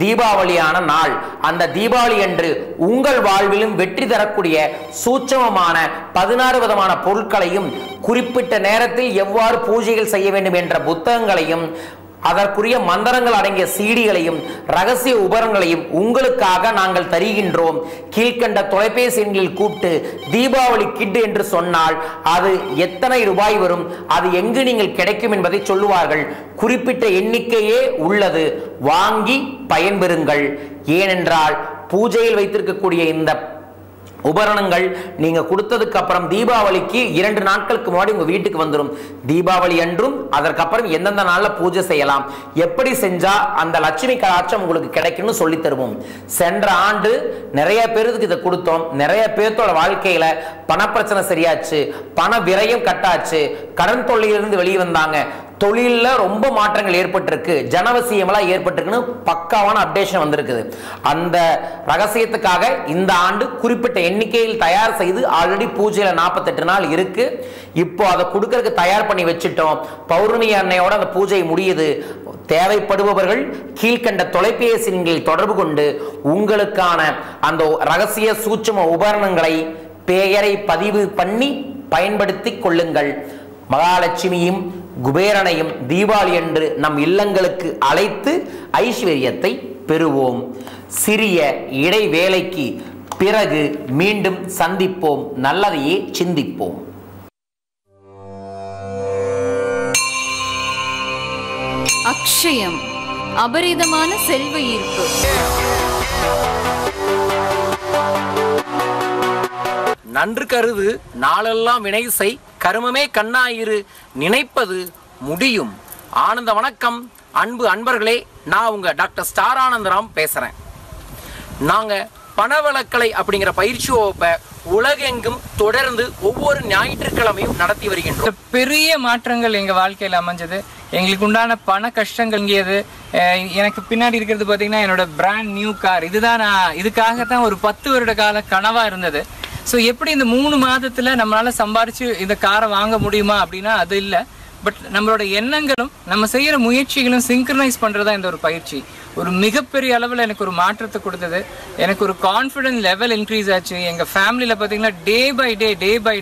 தீபாவளியான நாள். அந்த தீபாவளி அன்று உங்கள் வாழ்விலும் வெற்றி தரக்கூடிய சூட்சமமான 16 விதமான பொருட்களையும் குறிப்பிட்ட நேரத்தில் எவ்வாறு பூஜைகள் செய்ய வேண்டும் என்ற புத்தகங்களையும் அதற்குரிய மந்திரங்கள் அடங்கிய சீடிகளையும் ரகசிய உபகரணங்களையும் உங்களுக்காக நாங்கள் தருகின்றோம். கீழ்கண்ட தொலைபேசி எண்களில் கூப்பிட்டு தீபாவளி கிட் என்று சொன்னால் அது எத்தனை ரூபாய் வரும், அது எங்கு நீங்கள் கிடைக்கும் என்பதை சொல்லுவார்கள். குறிப்பிட்ட எண்ணிக்கையே உள்ளது, வாங்கி பயன்பெறுங்கள். ஏனென்றால் பூஜையில் வைத்திருக்கக்கூடிய இந்த உபகரணங்கள் நீங்க கொடுத்ததுக்கு அப்புறம் தீபாவளிக்கு 2 நாட்களுக்கு முன்னாடி உங்க வீட்டுக்கு வந்துடும். தீபாவளி அன்றும் அதற்கப்புறம் எந்தெந்த நாள்ல பூஜை செய்யலாம், எப்படி செஞ்சா அந்த லட்சுமி கடாட்சம் உங்களுக்கு கிடைக்கும்னு சொல்லி தருவோம். சென்ற ஆண்டு நிறைய பேருக்கு இதை கொடுத்தோம். நிறைய பேர்த்தோட வாழ்க்கையில பணப்பிரச்சனை சரியாச்சு, பண விரயம் கட்டாச்சு, கடன் தொல்லையிலிருந்து வெளியே வந்தாங்க, தொழில ரொம்ப மாற்றங்கள் ஏற்பட்டிருக்கு, ஜனவசியமெல்லாம் ஏற்பட்டிருக்குன்னு பக்காவான அப்டேஷன் வந்திருக்குது. அந்த ரகசியத்துக்காக இந்த ஆண்டு குறிப்பிட்ட எண்ணிக்கையில் தயார் செய்து ஆல்ரெடி பூஜையில 48 நாள் இருக்கு. இப்போ அதை கொடுக்கறதுக்கு தயார் பண்ணி வச்சுட்டோம். பௌர்ணமி அன்னையோட அந்த பூஜை முடியுது. தேவைப்படுபவர்கள் கீழ்கண்ட தொலைபேசி எண்களில் தொடர்பு கொண்டு உங்களுக்கான அந்த ரகசிய சூட்சும உபகரணங்களை பெயரை பதிவு பண்ணி பயன்படுத்திக் கொள்ளுங்கள். மகாலட்சுமியும் குபேரனையும் தீபாவளி அன்று நம் இல்லங்களுக்கு அழைத்து ஐஸ்வர்யத்தை பெறுவோம். சிறிய இடைவேளைக்கு பிறகு மீண்டும் சந்திப்போம். நல்லதையே சிந்திப்போம். அக்ஷயம் அபரிதமான செல்வ ஈர்ப்பு. நன்று கருது நாளெல்லாம் வினை செய், கருமமே கண்ணாயிரு, நினைப்பது முடியும். ஆனந்த வணக்கம் அன்பு அன்பர்களே, நான் உங்க டாக்டர் ஸ்டார் ஆனந்தராம் பேசுறேன். நாங்க பணவளக்கலை அப்படிங்கிற பயிற்சி வகுப்பை உலகெங்கும் தொடர்ந்து ஒவ்வொரு ஞாயிற்றுக்கிழமையும் நடத்தி வருகின்றோம். பெரிய மாற்றங்கள் எங்க வாழ்க்கையில் அமைஞ்சது. எங்களுக்கு உண்டான பண கஷ்டங்கள் இங்கியது. எனக்கு பின்னாடி இருக்கிறது பார்த்தீங்கன்னா என்னோட பிராண்ட் நியூ கார். இதுக்காகத்தான் ஒரு 10 வருட கால கனவா இருந்தது. ஸோ எப்படி இந்த 3 மாதத்துல நம்மளால சம்பாரிச்சு இந்த காரை வாங்க முடியுமா அப்படின்னா அது இல்லை. பட் நம்மளோட எண்ணங்களும் நம்ம செய்யற முயற்சிகளும் சிங்க்ரனைஸ் பண்றதா இந்த ஒரு பயிற்சி ஒரு மிகப்பெரிய அளவில் எனக்கு ஒரு மாற்றத்தை கொடுத்தது. எனக்கு ஒரு கான்ஃபிடன்ஸ் லெவல் இன்க்ரீஸ் ஆச்சு. எங்க ஃபேமிலியில பார்த்தீங்கன்னா டே பை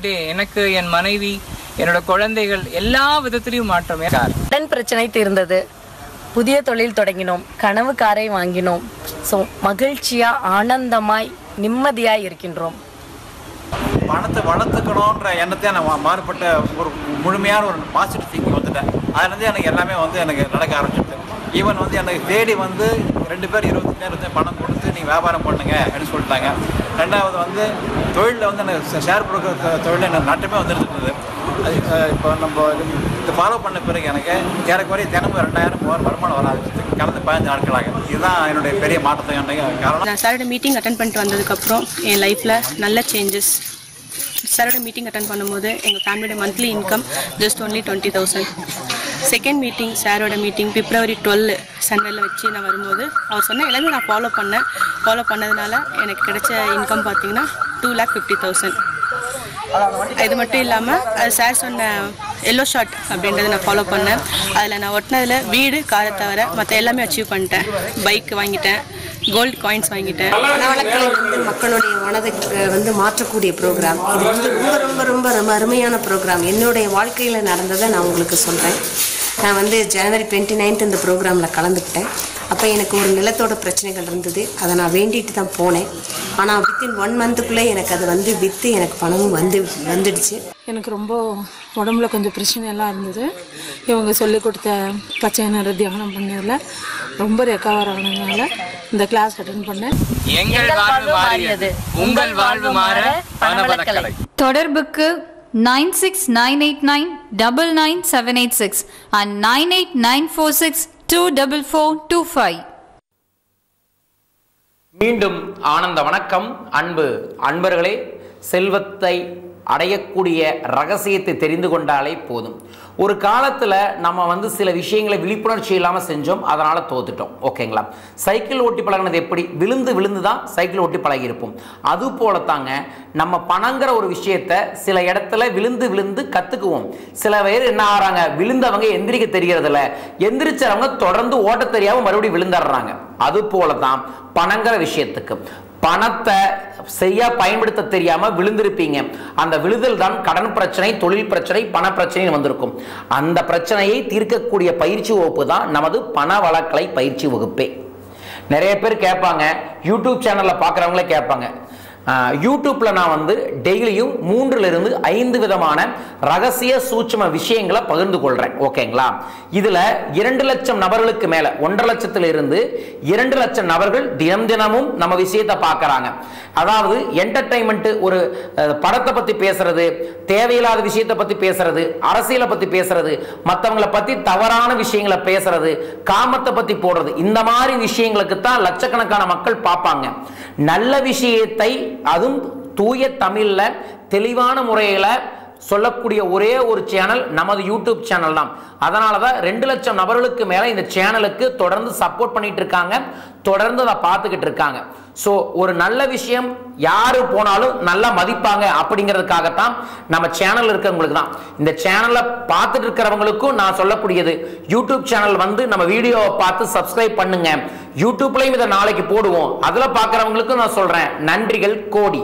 டே எனக்கு, என் மனைவி, என்னோட குழந்தைகள் எல்லா விதத்திலையும் மாற்றம். கடன் பிரச்சனை தீர்ந்தது, புதிய தொழில் தொடங்கினோம், கனவு காரை வாங்கினோம். ஸோ மகிழ்ச்சியா ஆனந்தமாய் நிம்மதியாய் இருக்கின்றோம். பணத்தை வளர்த்துக்கணுன்ற எண்ணத்தையே நான் மாறுபட்ட ஒரு முழுமையான ஒரு பாசிட்டிவ் திங்கிங் வந்துட்டேன். அதுலேருந்து எனக்கு எல்லாமே எனக்கு நடக்க ஆரம்பிச்சிடுது. ஈவன் எனக்கு தேடி 2 பேர் 25,000 பணம் கொடுத்து நீங்கள் வியாபாரம் பண்ணுங்க அப்படின்னு சொல்லிட்டாங்க. ரெண்டாவது தொழிலில் எனக்கு ஷேர் கொடுக்குற தொழில் எனக்கு நட்டமே வந்துருந்தது. அது இப்போ நம்ம இதை ஃபாலோ பண்ண பிறகு எனக்கு ஏறக்குறைய தினமும் 2,000 வருமானம் வர ஆரம்பிச்சிது கடந்த 15 நாட்களாக. இதுதான் என்னுடைய பெரிய மாற்றத்துக்கான காரணம். நான் சாரோட மீட்டிங் அட்டன் பண்ணிட்டு வந்ததுக்கப்புறம் என் லைஃப்பில் நல்ல சேஞ்சஸ். சாரோட மீட்டிங் அட்டன் பண்ணும்போது எங்கள் ஃபேமிலியோட monthly income just only 20,000. Second meeting சாரோட மீட்டிங் February 12 சண்டேல வச்சு நான் வரும்போது அவர் சொன்ன எல்லாமே நான் ஃபாலோ பண்ணதுனால எனக்கு கிடைச்ச இன்கம் பார்த்தீங்கன்னா 2,50,000. இது மட்டும் இல்லாமல் அது சார் சொன்ன எல்லோ ஷார்ட் அப்படின்றத நான் ஃபாலோ பண்ணேன். அதில் நான் ஒட்டினதில் வீடு காரை தவிர மற்ற எல்லாமே அச்சீவ் பண்ணிட்டேன். பைக் வாங்கிட்டேன், கோல்டு காயின்ஸ் வாங்கிட்டேன். பணவளக்கலை மக்களுடைய மனதை மாற்றக்கூடிய ப்ரோக்ராம். இது ரொம்ப ரொம்ப ரொம்ப ரொம்ப அருமையான ப்ரோக்ராம். என்னுடைய வாழ்க்கையில் நடந்ததை நான் உங்களுக்கு சொல்கிறேன். நான் January 29 இந்த ப்ரோக்ராமில் கலந்துக்கிட்டேன். அப்போ எனக்கு ஒரு நிலத்தோட பிரச்சனைகள் இருந்தது. அதை நான் வேண்டிட்டு தான் போனேன். ஆனால் வித்தின் 1 மந்த்துக்குள்ளே எனக்கு அது விற்று எனக்கு பணமும் வந்துடுச்சு. எனக்கு ரொம்ப உடம்புல கொஞ்சம் பிரச்சனையெல்லாம் இருந்தது. இவங்க சொல்லிக் கொடுத்த பச்சை நிற தியானம் பண்ணதில் ரொம்ப ரெக்கவர் ஆனதுனால இந்த கிளாஸ் அட்டென்ட் பண்ணேன். எங்கள் வாழ்வு மாறியது, உங்கள் வாழ்வு மாற பணவளக்கலை. தொடர்புக்கு 9698999786 and 9894624425. மீண்டும் ஆனந்த வணக்கம் அன்பு அன்பர்களே. செல்வத்தை அடையக்கூடிய ரகசியத்தை தெரிந்து கொண்டாலே போதும். ஒரு காலத்தில் நம்ம சில விஷயங்களை விழிப்புணர்ச்சி இல்லாமல் செஞ்சோம், அதனால் தோத்துட்டோம். ஓகேங்களா? சைக்கிள் ஓட்டி பழகினது எப்படி? விழுந்து தான் சைக்கிள் ஓட்டி பழகியிருப்போம். அது போலத்தாங்க நம்ம பணங்கிற ஒரு விஷயத்த சில இடத்துல விழுந்து கற்றுக்குவோம். சில பேர் என்ன ஆகிறாங்க, விழுந்தவங்க எந்திரிக்க தெரியறதில்ல, எந்திரிச்சவங்க தொடர்ந்து ஓட்ட தெரியாமல் மறுபடியும் விழுந்துடுறாங்க. அது போல தான் பணங்கிற விஷயத்துக்கு பணத்தை சரியா பயன்படுத்த தெரியாம விழுந்திருப்பீங்க. அந்த விழுதல் தான் கடன் பிரச்சனை, தொழில் பிரச்சனை, பண பிரச்சனை வந்திருக்கும். அந்த பிரச்சனையை தீர்க்கக்கூடிய பயிற்சி வகுப்பு தான் நமது பணவளக்கலை பயிற்சி வகுப்பே. நிறைய பேர் கேட்பாங்க, யூடியூப் சேனல்ல பாக்குறவங்களே கேட்பாங்க, யூடியூப்ல நான் வந்து டெய்லியும் 3 to 5 விதமான ரகசிய சூட்சும விஷயங்களை பகிர்ந்து கொள்றேன். ஓகேங்களா? இதுல 2 லட்சம் நபர்களுக்கு மேல 1.5 லட்சத்திலிருந்து 2 லட்சம் நபர்கள் தினமும் நம்ம விஷயத்தை பார்க்கறாங்க. அதாவது என்டர்டைன்மெண்ட், ஒரு படத்தை பத்தி பேசுறது, தேவையில்லாத விஷயத்தை பத்தி பேசுறது, அரசியலை பத்தி பேசுறது, மற்றவங்களை பத்தி தவறான விஷயங்களை பேசுறது, காமத்தை பத்தி போடுறது, இந்த மாதிரி விஷயங்களுக்கு தான் லட்சக்கணக்கான மக்கள் பார்ப்பாங்க. நல்ல விஷயத்தை அதுவும் தூய தமிழ்ல தெளிவான முறையில சொல்லக்கூடிய ஒரே ஒரு சேனல் நமது யூடியூப் சேனல் தான். அதனாலதான் 2 லட்சம் நபர்களுக்கு மேல இந்த சேனலுக்கு தொடர்ந்து சப்போர்ட் பண்ணிட்டு இருக்காங்க, தொடர்ந்து அதை பார்த்துக்கிட்டு இருக்காங்க. சோ ஒரு நல்ல விஷயம் யாரு போனாலும் நல்லா மதிப்பாங்க அப்படிங்கிறதுக்காகத்தான் நம்ம சேனல் இருக்கிறவங்களுக்கு தான். இந்த சேனலை பார்த்துட்டு இருக்கிறவங்களுக்கும் நான் சொல்லக்கூடியது, யூடியூப் சேனல் வந்து நம்ம வீடியோவை பார்த்து சப்ஸ்கிரைப் பண்ணுங்க. யூடியூப்லயும் இதை நாளைக்கு போடுவோம். அதுல பார்க்கறவங்களுக்கும் நான் சொல்றேன், நன்றிகள் கோடி.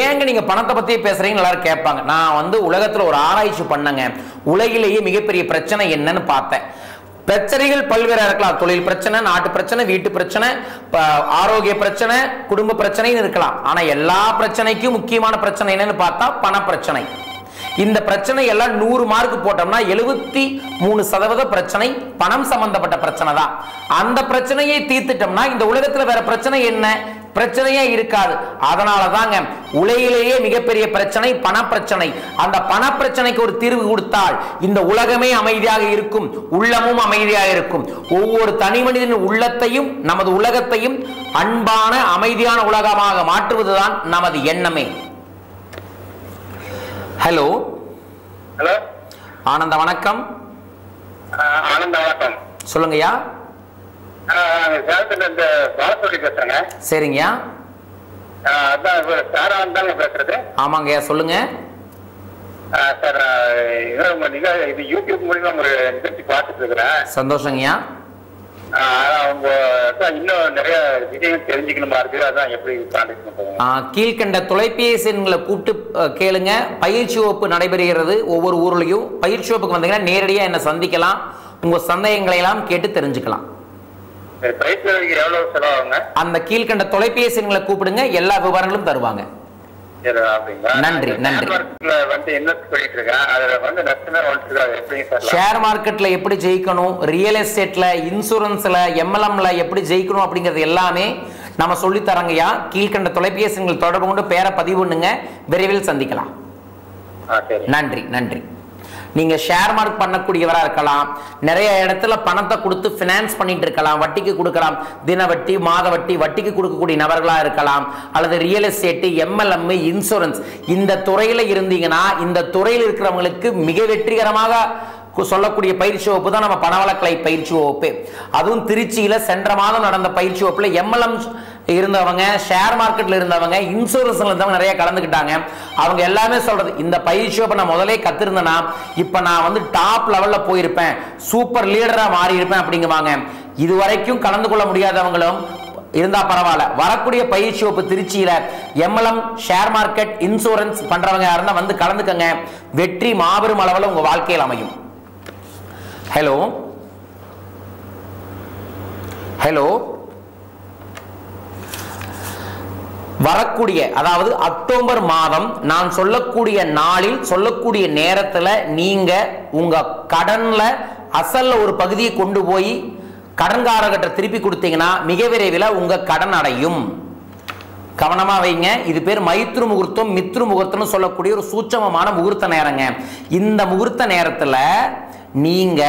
ஏங்க நீங்க பணத்தை பத்தி பேசுறீங்க எல்லாரும் கேட்பாங்க. நான் வந்து உலகத்துல ஒரு ஆராய்ச்சி பண்ணங்க. உலகிலேயே மிகப்பெரிய பிரச்சனை என்னன்னு பார்த்தேன். பிரச்சனைகள் பல்வேறு இருக்கலாம். தொழில் பிரச்சனை, நாட்டு பிரச்சனை, வீட்டு பிரச்சனை, ஆரோக்கிய பிரச்சனை, குடும்ப பிரச்சனைன்னு இருக்கலாம். ஆனா எல்லா பிரச்சனைக்கும் முக்கியமான பிரச்சனை என்னன்னு பார்த்தா பண பிரச்சனை. இந்த பிரச்சனை எல்லாம் 100 மார்க் போட்டோம்னா 73% பிரச்சனை பணம் சம்பந்தப்பட்ட பிரச்சனை தான். அந்த பிரச்சனையை தீர்த்துட்டோம்னா இந்த உலகத்துல வேற பிரச்சனை என்ன? பிரச்சனையே இருக்காது. அதனால தாங்க உலகிலேயே மிகப்பெரிய பிரச்சனை பண பிரச்சனை. அந்த பண பிரச்சனைக்கு ஒரு தீர்வு கொடுத்தால் இந்த உலகமே அமைதியாக இருக்கும், உள்ளமும் அமைதியாக இருக்கும். ஒவ்வொரு தனி மனிதனின் உள்ளத்தையும் நமது உலகத்தையும் அன்பான அமைதியான உலகமாக மாற்றுவதுதான் நமது எண்ணமே. ஹலோ ஹலோ ஆனந்த வணக்கம். ஆனந்த வணக்கம். சொல்லுங்கய்யா. இந்த பாலத்தோடி பேசுறேங்க. சரிங்கய்யா. அதான் சார் தாங்க பேசுறது. ஆமாங்கய்யா, சொல்லுங்க சார். இது யூடியூப் மூலியமா ஒரு நிகழ்ச்சி பார்த்துட்டு இருக்கிறேன். சந்தோஷங்கய்யா. இன்னும் நிறைய விஷயம் தெரிஞ்சுக்கணுமா இருக்கு. அதான் எப்படி கீழ்கண்ட தொலைபேசி எண்களை கூப்பிட்டு கேளுங்க. பயிற்சி வகுப்பு நடைபெறுகிறது ஒவ்வொரு ஊர்லயும். பயிற்சி வகுப்புக்கு வந்தீங்கன்னா நேரடியா என்ன சந்திக்கலாம், உங்க சந்தேகங்களை எல்லாம் கேட்டு தெரிஞ்சுக்கலாம். அந்த கீழ்கண்ட தொலைபேசி எண்களை கூப்பிடுங்க, எல்லா விவரங்களும் தருவாங்க. நன்றி நன்றி. ஷேர் மார்க்கெட்ல எப்படி ஜெயிக்கணும், ரியல் எஸ்டேட்ல, இன்சூரன்ஸ்ல, எம்எல்எம்ல எப்படி ஜெயிக்கணும் அப்படிங்கிறது எல்லாமே நம்ம சொல்லி தரங்கய்யா. கீழ்கண்ட தொலைபேசிகள் தொடர்பு கொண்டு பேரை பதிவு பண்ணுங்க. விரைவில் சந்திக்கலாம். நன்றி நன்றி. நீங்க ஷேர் மார்க்கெட் பண்ணக்கூடியவரா இருக்கலாம், நிறைய இடத்துல பணத்தை கொடுத்து பினான்ஸ் பண்ணிட்டு இருக்கலாம், வட்டிக்கு கொடுக்கலாம், தின வட்டி, மாத வட்டி, வட்டிக்கு கொடுக்கக்கூடிய நபர்களா இருக்கலாம், அல்லது ரியல் எஸ்டேட், எம்எல்எம், இன்சூரன்ஸ் இந்த துறையில இருந்தீங்கன்னா இந்த துறையில் இருக்கிறவங்களுக்கு மிக வெற்றிகரமாக சொல்லக்கூடிய பயிற்சி வகுப்பு தான் நம்ம பணவளக்கலை பயிற்சி வகுப்பு. அதுவும் திருச்சியில சென்ற மாதம் நடந்த பயிற்சி வகுப்புல எம்எல்எம் இருந்தவங்க, ஷேர் மார்க்கெட்ல இருந்தவங்க, இன்சூரன்ஸ்ல இருந்தவங்க நிறைய கலந்துக்கிட்டாங்க. அவங்க எல்லாமே சொல்றது, இந்த பயிற்சி வகுப்பை நான் முதலே கத்திருந்தேன்னா இப்ப நான் வந்து டாப் லெவல்ல போயிருப்பேன், சூப்பர் லீடரா மாறி இருப்பேன் அப்படிங்குவாங்க. இதுவரைக்கும் கலந்து கொள்ள முடியாதவங்களும் இருந்தா பரவாயில்ல, வரக்கூடிய பயிற்சி வகுப்பு திருச்சியில எம்எல்எம், ஷேர் மார்க்கெட், இன்சூரன்ஸ் பண்றவங்க யாருன்னா வந்து கலந்துக்கங்க. வெற்றி மாபெரும் அளவில் உங்க வாழ்க்கையில் அமையும். Hello hello. வரக்கூடிய அதாவது அக்டோபர் மாதம் நான் சொல்லக்கூடிய நாளில் சொல்லக்கூடிய நேரத்தில் நீங்க உங்க கடன்ல அசல்ல ஒரு பகுதியை கொண்டு போய் கடன்காரர்கிட்ட திருப்பி கொடுத்தீங்கன்னா மிக விரைவில் உங்க கடன் அடையும். கவனமா வைங்க. இது பேர் மைத்ரு முகூர்த்தம், மித்ரு முகூர்த்தம் சொல்லக்கூடிய ஒரு சூட்சமமான முகூர்த்த நேரங்க. இந்த முகூர்த்த நேரத்துல நீங்க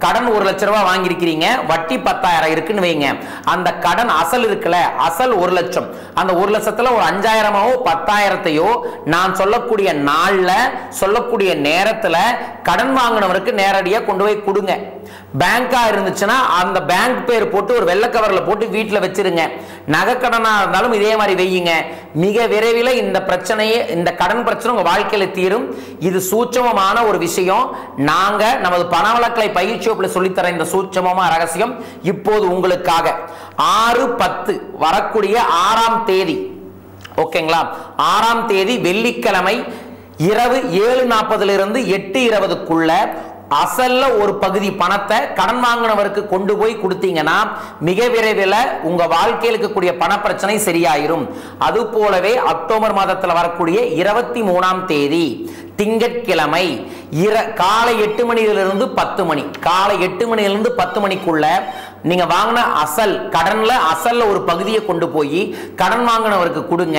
கடன் 1 லட்ச ரூபாய் வாங்கியிருக்கிறீங்க, வட்டி 10,000 இருக்குன்னு வைங்க. அந்த கடன் அசல் இருக்குல்ல, அசல் 1 லட்சம். அந்த 1 லட்சத்துல ஒரு 5,000 10,000 நான் சொல்லக்கூடிய நாள்ல சொல்லக்கூடிய நேரத்துல கடன் வாங்கினவருக்கு நேரடியாக கொண்டு போய் கொடுங்க. பேங்கா இருந்துச்சுன்னா அந்த பேங்க் பேர் போட்டு ஒரு வெள்ளை கவர்ல போட்டு வீட்டில் வச்சிருங்க. நகைக்கடனா இருந்தாலும் இதே மாதிரி வையுங்க. மிக விரைவில் இந்த பிரச்சனையே, இந்த கடன் பிரச்சனை உங்க வாழ்க்கையில தீரும். இது சூட்சமமான ஒரு விஷயம். நாங்க நமது பணவளக்கலை பயிற்சி வகுப்புல சொல்லித்தர இந்த சூட்சமமான ரகசியம் இப்போது உங்களுக்காக 6/10 வரக்கூடிய 6ஆம் தேதி, ஓகேங்களா? 6ஆம் தேதி வெள்ளிக்கிழமை இரவு 7:40 8:20 அசல்ல ஒரு பகுதி பணத்தை கடன் வாங்கினவருக்கு கொண்டு போய் கொடுத்தீங்கன்னா மிக விரைவில் உங்க வாழ்க்கையில் இருக்கக்கூடிய பண பிரச்சனை சரியாயிரும். அது போலவே அக்டோபர் மாதத்தில் வரக்கூடிய 23ஆம் தேதி திங்கட்கிழமை காலை 8 மணியிலிருந்து 10 மணி, காலை 8 மணியிலிருந்து 10 மணிக்குள்ள நீங்க வாங்கின அசல் கடன்ல அசல்ல ஒரு பகுதியை கொண்டு போய் கடன் வாங்கினவருக்கு கொடுங்க.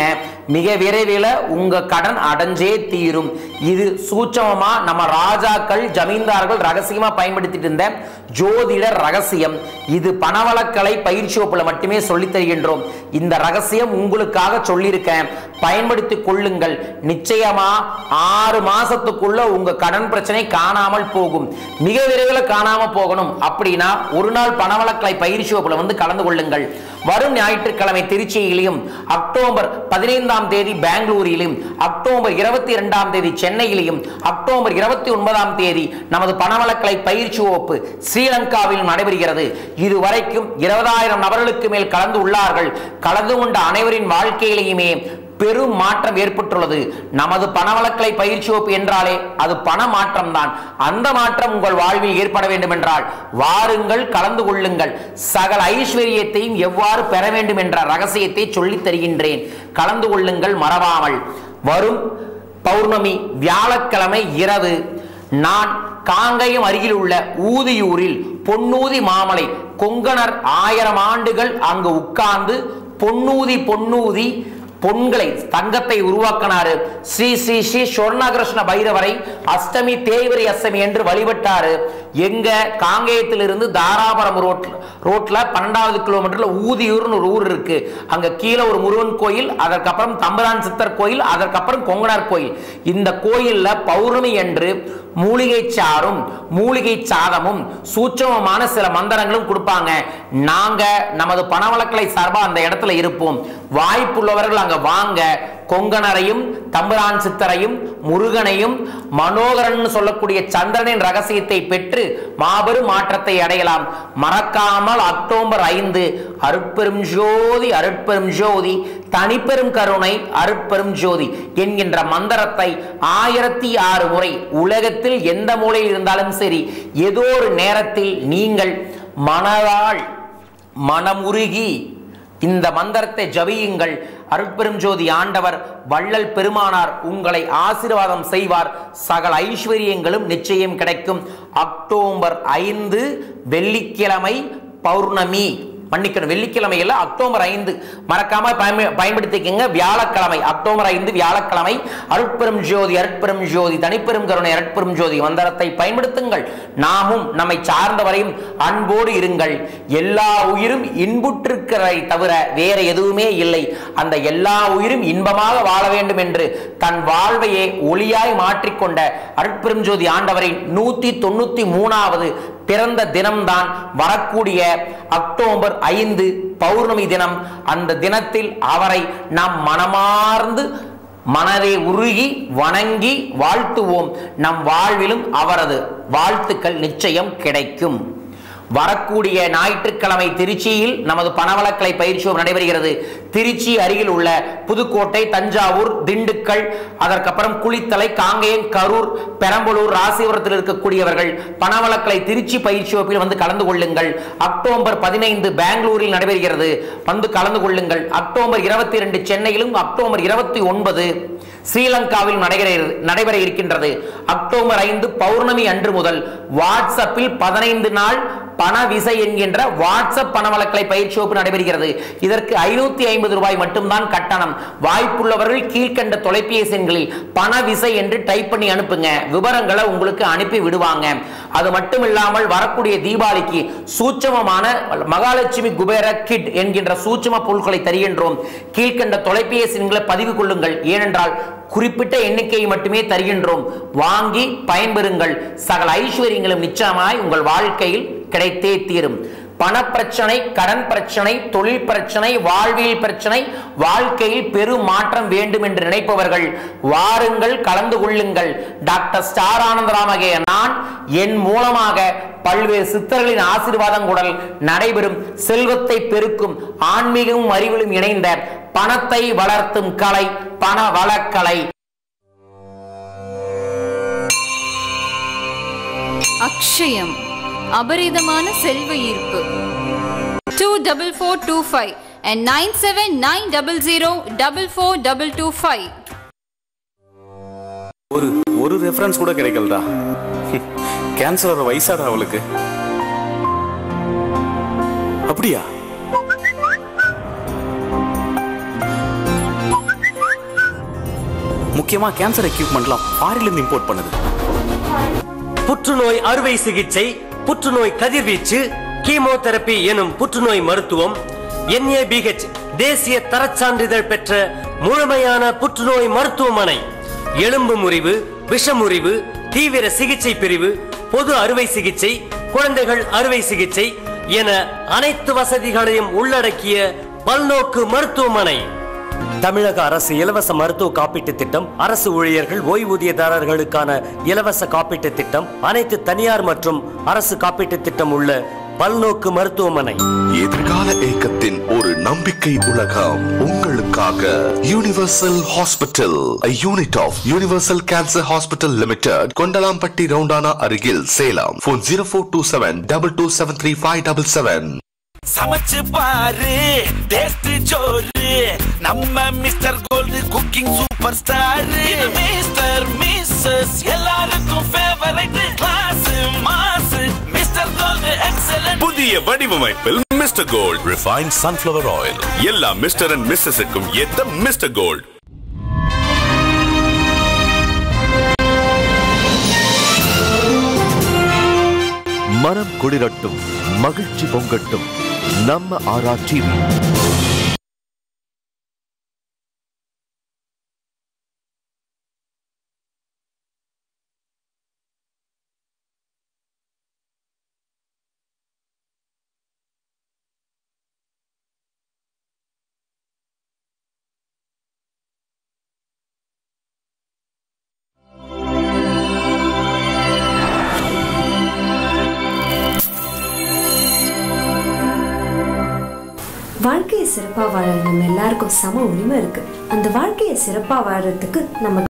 மிக விரைவில் உங்க கடன் அடைஞ்சே தீரும். இது சூட்சமமா நம்ம ராஜாக்கள் ஜமீன்தார்கள் ரகசியமா பயன்படுத்திட்டு இருந்த ஜோதிடர் ரகசியம். இது பணவளக்கலை பயிற்சி வகுப்புல மட்டுமே சொல்லி தருகின்றோம். இந்த ரகசியம் உங்களுக்காக சொல்லியிருக்கேன், பயன்படுத்திக் கொள்ளுங்கள். நிச்சயமா 6 மாசத்துக்குள்ள உங்க கடன் பிரச்சனை காணாமல் போகும். மிக விரைவில் காணாம போகணும் அப்படின்னா ஒரு நாள் பணவளக்கலை பயிற்சி வகுப்புல வந்து கலந்து கொள்ளுங்கள். வரும் ஞாயிற்றுக்கிழமை திருச்சியிலும், அக்டோபர் 15ஆம் தேதி பெங்களூரிலும், அக்டோபர் 22ஆம் தேதி சென்னையிலும், அக்டோபர் 29ஆம் தேதி நமது பணவளக்கலை பயிற்சி வகுப்பு ஸ்ரீலங்காவில் நடைபெறுகிறது. இதுவரைக்கும் 20,000 நபர்களுக்கு மேல் கலந்து உள்ளார்கள். கலந்து கொண்ட அனைவரின் வாழ்க்கையிலேயுமே பெரும் மாற்றம் ஏற்பட்டுள்ளது. நமது பணவளக்கலை பயிற்சி வகுப்பு என்றாலே அது பண மாற்றம் தான். அந்த மாற்றம் உங்கள் வாழ்வில் ஏற்பட வேண்டும் என்றால் வாருங்கள், கலந்து கொள்ளுங்கள். சகல ஐஸ்வர்யத்தையும் எவ்வாறு பெற வேண்டும் என்ற ரகசியத்தை சொல்லித் தருகின்றேன். கலந்து கொள்ளுங்கள் மறவாமல். வரும் பௌர்ணமி வியாழக்கிழமை இரவு நான் காங்கயம் அருகில் உள்ள ஊதியூரில் பொன்னூதி மாமலை கொங்கணர் 1000 ஆண்டுகள் அங்கு உட்கார்ந்து பொன்னூதி பொன்களை தங்கத்தை உருவாக்கினாரு. ஸ்ரீ ஸ்ரீ ஸ்ரீ சொர்ணகிருஷ்ண பைரவரை அஷ்டமி தேய்வரி அஷ்டமி என்று வழிபட்டாரு. எங்க காங்கேயத்திலிருந்து தாராபுரம் ரோட்ல 12வது கிலோமீட்டர்ல ஊதியூர்னு ஒரு ஊர் இருக்கு. அங்க கீழே ஒரு முருகன் கோயில், அதற்கப்புறம் தம்பரான் சித்தர் கோயில், அதற்கப்புறம் கொங்கணர் கோயில். இந்த கோயில்ல பௌர்ணமி என்று மூலிகை சாரும் மூலிகை சாதமும் சூட்சமமான சில மந்திரங்களும் கொடுப்பாங்க. நாங்க நமது பணவளக்கலை சார்பா அந்த இடத்துல இருப்போம். வாய்ப்புள்ளவர்கள் அங்க வாங்க. கொங்கணரையும் தம்புரான் சித்தரையும் முருகனையும் மனோகரன் சொல்லக்கூடிய சந்திரனின் ரகசியத்தை பெற்று மாபெரும் மாற்றத்தை அடையலாம். மறக்காமல் அக்டோபர் 5 அருட்பெரும் ஜோதி அருட்பெரும் ஜோதி தனிப்பெரும் கருணை அருட்பெரும் ஜோதி என்கின்ற மந்திரத்தை 1006 முறை உலகத்தில் எந்த மூலையில் இருந்தாலும் சரி ஏதோ ஒரு நேரத்தில் நீங்கள் மனதால் மனமுருகி இந்த மந்திரத்தை ஜபியுங்கள். அருட்பெரும் ஜோதி ஆண்டவர் வள்ளல் பெருமானார் உங்களை ஆசீர்வாதம் செய்வார். சகல ஐஸ்வர்யங்களும் நிச்சயம் கிடைக்கும். அக்டோபர் 5 வெள்ளிக்கிழமை பௌர்ணமி, மன்னிக்கணும் வெள்ளிக்கிழமை இல்ல, அக்டோபர் 5 மறக்காம பயன்படுத்திக்கங்க. வியாழக்கிழமை அக்டோபர் 5 வியாழக்கிழமை அருட்பெரும் ஜோதி அருட்பெரும் ஜோதி தனிப்பெரும் கருணை அருட்பெரும் ஜோதி மந்திரத்தை பயன்படுத்துங்கள். நாமும் நம்மை சார்ந்தவரையும் அன்போடு இருங்கள். எல்லா உயிரும் இன்புற்றிருக்கிறதை தவிர வேற எதுவுமே இல்லை. அந்த எல்லா உயிரும் இன்பமாக வாழ வேண்டும் என்று தன் வாழ்வையே ஒளியாய் மாற்றிக்கொண்ட அருட்பெரும் ஜோதி ஆண்டவரின் 193வது பிறந்த தினம்தான் வரக்கூடிய அக்டோபர் 5 பௌர்ணமி தினம். அந்த தினத்தில் அவரை நாம் மனமார்ந்து மனதை உருகி வணங்கி வாழ்த்துவோம். நம் வாழ்விலும் அவரது வாழ்த்துக்கள் நிச்சயம் கிடைக்கும். வரக்கூடிய ஞாயிற்றுக்கிழமை திருச்சியில் நமது பணவளக்கலை பயிற்சி நடைபெறுகிறது. திருச்சி அருகில் உள்ள புதுக்கோட்டை, தஞ்சாவூர், திண்டுக்கல், அதற்கப்புறம் குளித்தலை, காங்கேயம், கரூர், பெரம்பலூர், ராசிபுரத்தில் இருக்கக்கூடியவர்கள் பணவளக்கலை திருச்சி பயிற்சி வகுப்பில் வந்து கலந்து கொள்ளுங்கள். அக்டோபர் 15 பெங்களூரில் நடைபெறுகிறது, வந்து கலந்து கொள்ளுங்கள். அக்டோபர் 22 சென்னையிலும், அக்டோபர் 29 ஸ்ரீலங்காவில் நடைபெற இருக்கின்றது. அக்டோபர் 5 பௌர்ணமி அன்று முதல் வாட்ஸ்அப்பில் 15 நாள் பண விசை என்கின்ற வாட்ஸ்அப் பணவளக்கலை பயிற்சி வகுப்பு நடைபெறுகிறது. இதற்கு 550 ரூபாய் மட்டும்தான் கட்டணம். வாய்ப்புள்ளவர்கள் கீழ்கண்ட தொலைபேசி எண்களில் பண விசை என்று டைப் பண்ணி அனுப்புங்க. விவரங்களை உங்களுக்கு அனுப்பி விடுவாங்க. அது மட்டும் இல்லாமல் வரக்கூடிய தீபாவளிக்கு சூட்சமமான மகாலட்சுமி குபேர கிட் என்கின்ற சூட்சம பொருட்களை தருகின்றோம். கீழ்கண்ட தொலைபேசி எண்களை பதிவு கொள்ளுங்கள். ஏனென்றால் குறிப்பிட்ட எண்ணிக்கையை மட்டுமே தருகின்றோம். வாங்கி பயன்பெறுங்கள். சகல ஐஸ்வர்யங்களும் நிச்சயமாய் உங்கள் வாழ்க்கையில் கிடைத்தே தீரும். பணப்பிரச்சனை, கடன் பிரச்சனை, தொழில் பிரச்சனை, வாழ்வியல் பிரச்சனை, வாழ்க்கையில் பெரும் மாற்றம் வேண்டும் என்று நினைப்பவர்கள் வாருங்கள், கலந்து கொள்ளுங்கள். டாக்டர் ஸ்டார் ஆனந்தராமகே நான் என் மூலமாக பல்வேறு சித்தர்களின் ஆசீர்வாதங்களுடன் நடைபெறும் செல்வத்தை பெருக்கும் ஆன்மீகமும் அறிவிலும் இணைந்த பணத்தை வளர்த்தும் கலை பண வளக்கலை. அக்ஷயம் அபரிதமான செல்வ ஈர்ப்பு 24425 and 9790044225. ஒரு ரெஃபரன்ஸ் கூட கிடைக்கலடா. கேன்சர் வயசாடா அவளுக்கு. அப்படியா? முக்கியமா கேன்சர் எக்யூப்மெண்ட்லாம் ஃபாரின்ல இருந்து இம்போர்ட் பண்ணுது. புற்றுநோய் அறுவை சிகிச்சை, புற்றுநோய் கதிர்வீச்சு, கீமோதெரபி எனும் புற்றுநோய் மருத்துவம், NABH தேசிய தரச்சான்றிதழ் பெற்ற முழுமையான புற்றுநோய் மருத்துவமனை. எலும்பு முறிவு, விஷமுறிவு, தீவிர சிகிச்சை பிரிவு, பொது அறுவை சிகிச்சை, குழந்தைகள் அறுவை சிகிச்சை என அனைத்து வசதிகளையும் உள்ளடக்கிய பல்நோக்கு மருத்துவமனை. தமிழக அரசு இலவச மருத்துவ காப்பீட்டு திட்டம், அரசு ஊழியர்கள் ஓய்வூதியதாரர்களுக்கான இலவச காப்பீட்டு திட்டம், அனைத்து தனியார் மற்றும் அரசு காப்பீட்டு திட்டம் உள்ள பல்நோக்கு மருத்துவமனை. எதிர்கால ஏக்கத்தின் ஒரு நம்பிக்கை உலகம் உங்களுக்காக. Universal hospital, a unit of Universal Cancer Hospital Limited, Kondalampatti ரவுண்டானா அருகில், சேலம். Phone 042722735777. சமைச்சு பாரு டேஸ்ட் ஜோரு, நம்ம mister gold cooking super star. Mister missus எல்லாருக்கும் favourite, class mass mister gold excellent. புதிய வடிவமைப்பில் mister gold refined sunflower oil. எல்லா மிஸ்டர் அண்ட் மிஸ்ஸஸுக்கும் ஏத்த மிஸ்டர் கோல்ட். மனம் குளிரட்டும், மகிழ்ச்சி பொங்கட்டும். நம்ம RRTV. வாழ்க்கையை சிறப்பாக வாழ நம்ம எல்லாருக்கும் சம உரிமை இருக்கு. அந்த வாழ்க்கையை சிறப்பாக வாழறதுக்கு நம்ம